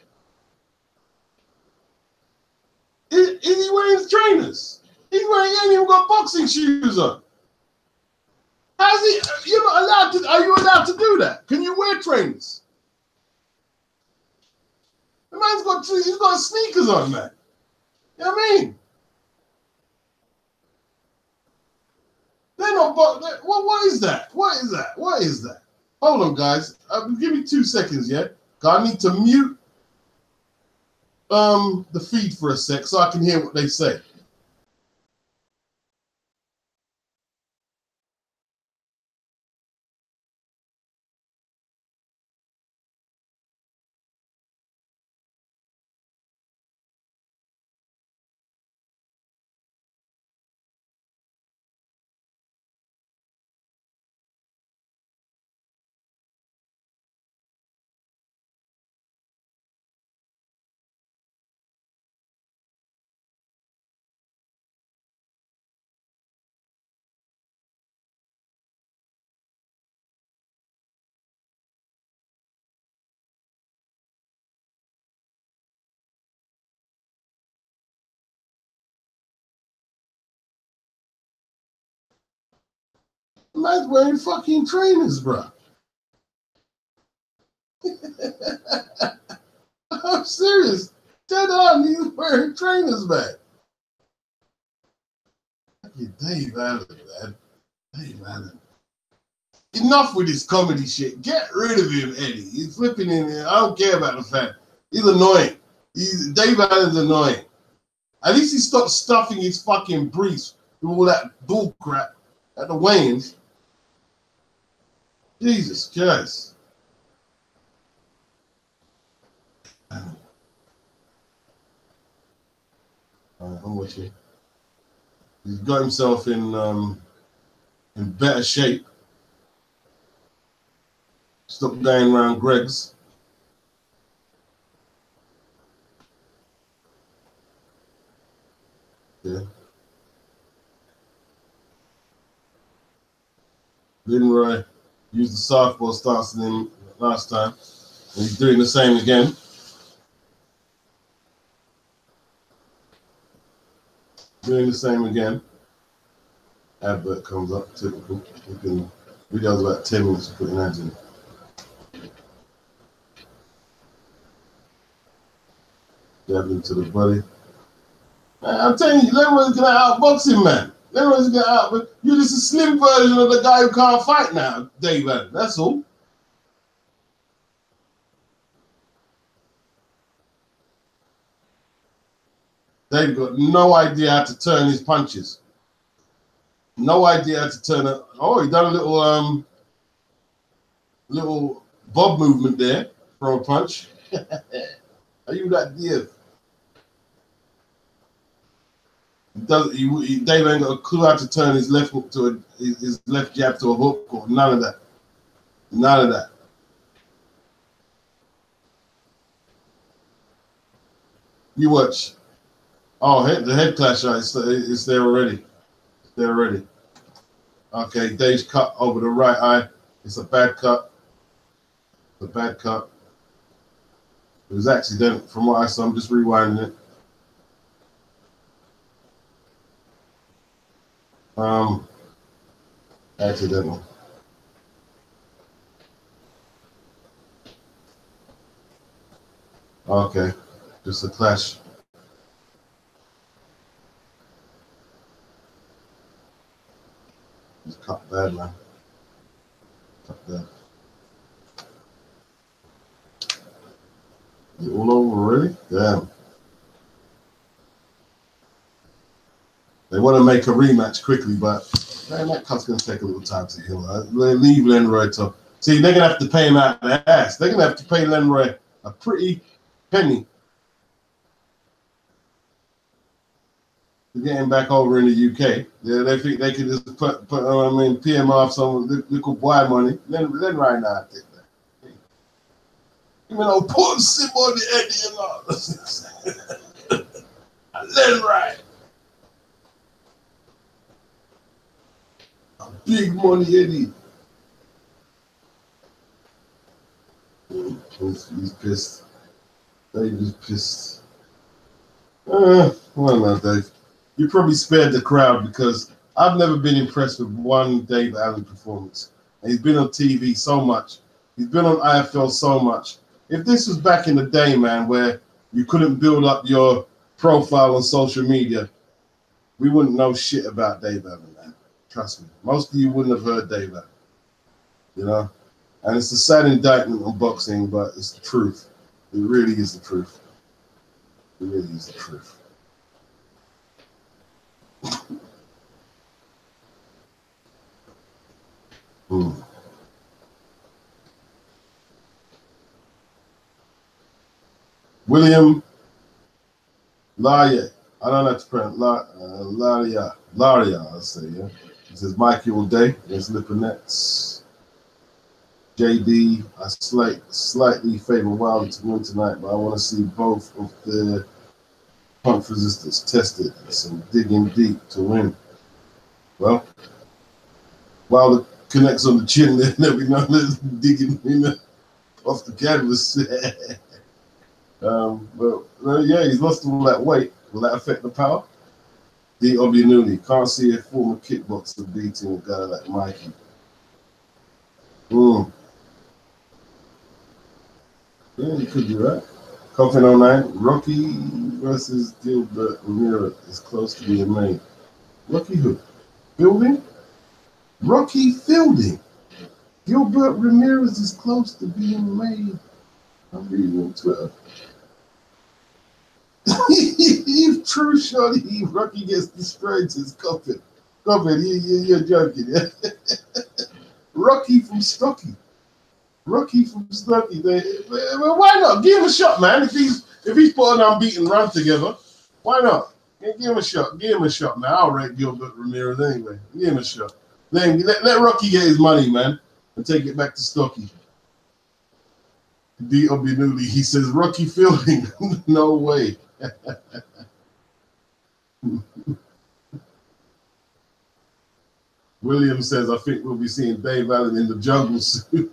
Is he wearing trainers? He's wearing, he ain't even got boxing shoes on. How's he? You're not allowed to. Are you allowed to do that? Can you wear trainers? The man's got, he's got sneakers on, man. You know what I mean? They're not. What is that? What is that? What is that? Hold on, guys. Give me 2 seconds, yeah. I need to mute the feed for a sec so I can hear what they say. The man's wearing fucking trainers, bro. I'm serious. Dead on, he's wearing trainers, man. Dave Allen, man. Dave Allen. Enough with this comedy shit. Get rid of him, Eddie. He's flipping in there. I don't care about the fact. He's annoying. Dave Allen's annoying. At least he stopped stuffing his fucking briefs with all that bull crap at the weigh-ins. Jesus Christ. I'm with you. He's got himself in better shape. Stop going around Greg's. Yeah. Linroy used the southpaw stance in him last time, and he's doing the same again. Doing the same again. Advert comes up, typical. Video's about 10 minutes of putting ads in. Jabbing to the body. Man, I'm telling you, Leroy's gonna outbox him, man. Leroy's gonna outbox. You're just a slim version of the guy who can't fight now, Dave Allen. That's all. They've got no idea how to turn his punches. No idea how to turn it. Oh, he done a little bob movement there. Throw a punch. Are you that dear? Dave ain't got a clue how to turn his left hook to his left jab to a hook or none of that. None of that. You watch. Oh, the head clash, it's there already. It's there already. Okay, Dave's cut over the right eye. It's a bad cut. It's a bad cut. It was accidental from what I saw. I'm just rewinding it. Accidental. Okay, just a clash. Just cut bad, man. Cut bad. Is it all over already? Damn. They want to make a rematch quickly, but man, that cut's going to take a little time to heal. Leave Lenroy to. See, they're going to have to pay him out of their ass. They're going to have to pay Lenroy a pretty penny to get him back over in the UK. Yeah, they think they could just pay him off some little boy money. Lenroy now take that. Even though put him on the head, you know. Lenroy. Big money, Eddie. He's pissed. Dave is pissed. Well, no, Dave. You probably spared the crowd because I've never been impressed with one Dave Allen performance. And he's been on TV so much. He's been on IFL so much. If this was back in the day, man, where you couldn't build up your profile on social media, we wouldn't know shit about Dave Allen, man. Trust me. Most of you wouldn't have heard Dave Allen. You know? And it's a sad indictment on boxing, but it's the truth. It really is the truth. It really is the truth. William Laria. I don't know how to pronounce Laria, I'll say, yeah. It says Mikey all day against Lipinets. JD, I slightly favor Wilder to win tonight, but I want to see both of their punch resistance tested and some digging deep to win. Well, Wilder connects on the chin there and every now and then digging off the canvas. But yeah, he's lost all that weight. Will that affect the power? D. Obianuni. Can't see a former kickboxer beating a guy like Mikey. Yeah, you could do that. Coffin 09. Rocky versus Gilbert Ramirez is close to being made. Rocky who? Fielding? Rocky Fielding. Gilbert Ramirez is close to being made. I'm reading on Twitter. If true shot, Rocky gets destroyed to his coffin. You're joking, yeah? Rocky from Stocky. Well, why not? Give him a shot, man. If he's put an unbeaten run together, why not? Give him a shot. Give him a shot, man. I'll rate Gilbert Ramirez anyway. Give him a shot. Let Rocky get his money, man, and take it back to Stocky. D. Obianuli, he says, Rocky Fielding. No way. William says, I think we'll be seeing Dave Allen in the jungle soon.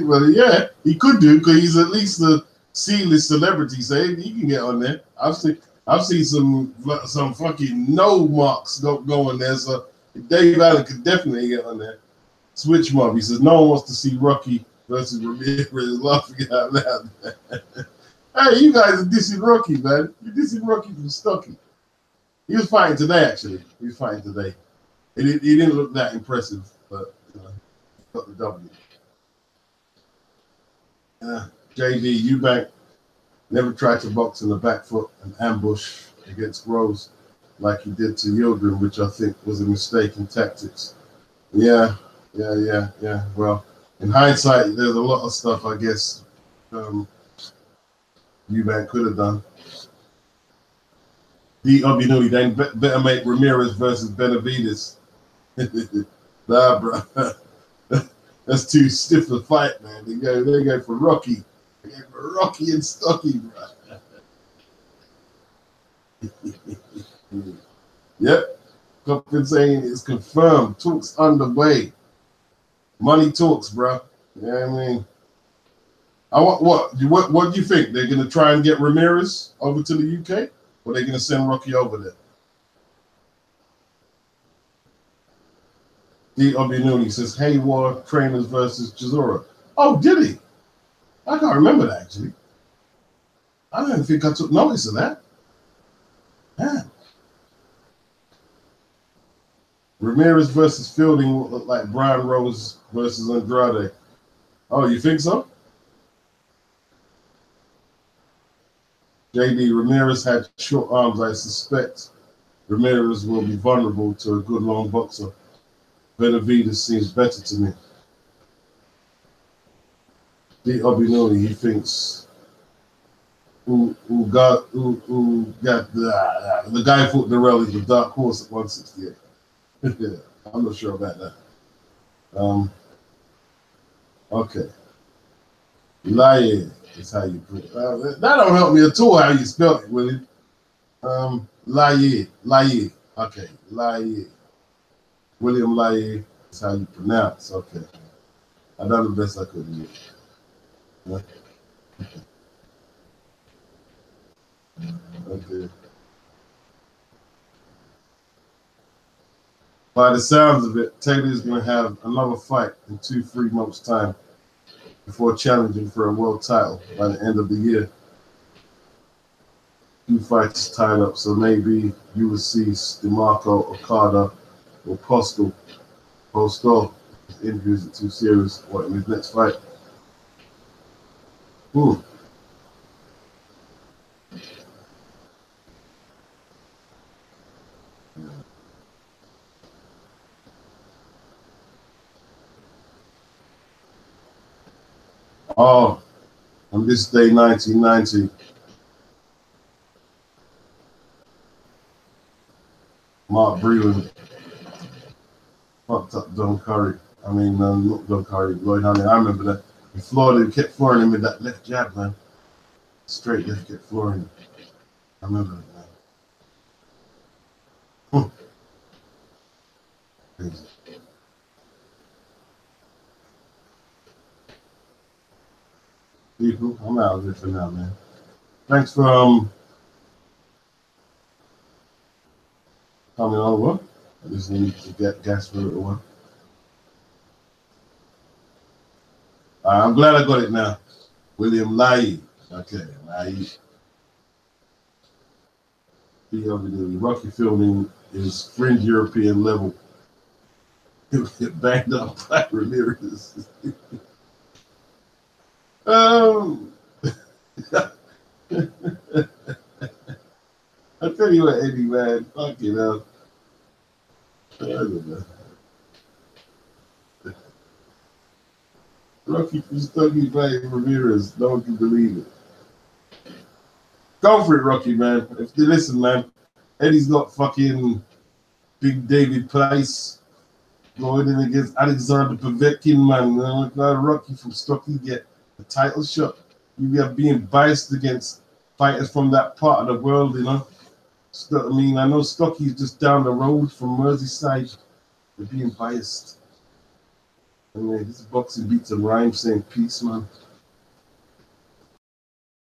Well, yeah, he could do because he's at least a C-list celebrity. So he can get on there. I've seen some fucking no marks going there. So Dave Allen could definitely get on there. Switch mob. He says no one wants to see Rocky versus Ramirez. Laughing out loud. Hey, you guys are dissing Rocky, man. You're dissing Rocky from Stocky. He was fighting today, actually. He was fighting today. He didn't look that impressive, but got the W. JD Eubank never tried to box in the back foot and ambush against Rose. like he did to Yildirim, which I think was a mistake in tactics. Yeah. Well, in hindsight, there's a lot of stuff I guess Eubank could have done. Obviously, then better make Ramirez versus Benavides. Nah, bro. That's too stiff a fight, man. They go for Rocky. They go for Rocky and Stocky, bro. Yep. Something saying it's confirmed. Talks underway. Money talks, bro. You know what I mean? What do you think? They're gonna try and get Ramirez over to the UK, or they're gonna send Rocky over there? D. Obinuni says Hayward trainers versus Chisora. Oh, did he? I can't remember that actually. I don't think I took notice of that. Yeah. Ramirez versus Fielding looked like Brian Rose versus Andrade. Oh, you think so? JD, Ramirez had short arms. I suspect Ramirez will be vulnerable to a good long boxer. Benavides seems better to me. D. Obinoli, he thinks who got the guy who fought Darrell is the dark horse at 168. Yeah, I'm not sure about that. Okay. Laye is how you put it. That don't help me at all how you spell it, Willie. Laye. Okay, Laye. William Laye is how you pronounce. Okay. I done the best I could do. Yeah. Okay. By the sounds of it, Taylor's going to have another fight in 2-3 months' time before challenging for a world title by the end of the year. 2 fights tied up, so maybe you will see DeMarco, Okada, or Postal interviews at 2 series in his next fight. Oh, on this day, 1990, Mark Breland fucked up Don Curry. I mean, not Don Curry, Lloyd Honey. I remember that. He floored him, kept flooring him with that left jab, man. Straight left, kept flooring him. I remember that, man. Crazy. People, I'm out of here for now, man. Thanks for coming over. I just need to get gas for a little while. I'm glad I got it now. William Lai. Okay, Lai. Rocky Fielding is fringe European level. He'll get banged up by Ramirez. I tell you what, Eddie, man, fuck you know. I don't know. Rocky from Stuggy fighting Ramirez. No one can believe it. Go for it, Rocky, man. If you listen, man, Eddie's got fucking Big David Price going in against Alexander Povetkin, man. Rocky from Stocky get a title shot. You are being biased against fighters from that part of the world, you know. I mean, I know Stocky's just down the road from Merseyside. They're being biased. I mean, this boxing beats and rhymes saying peace, man.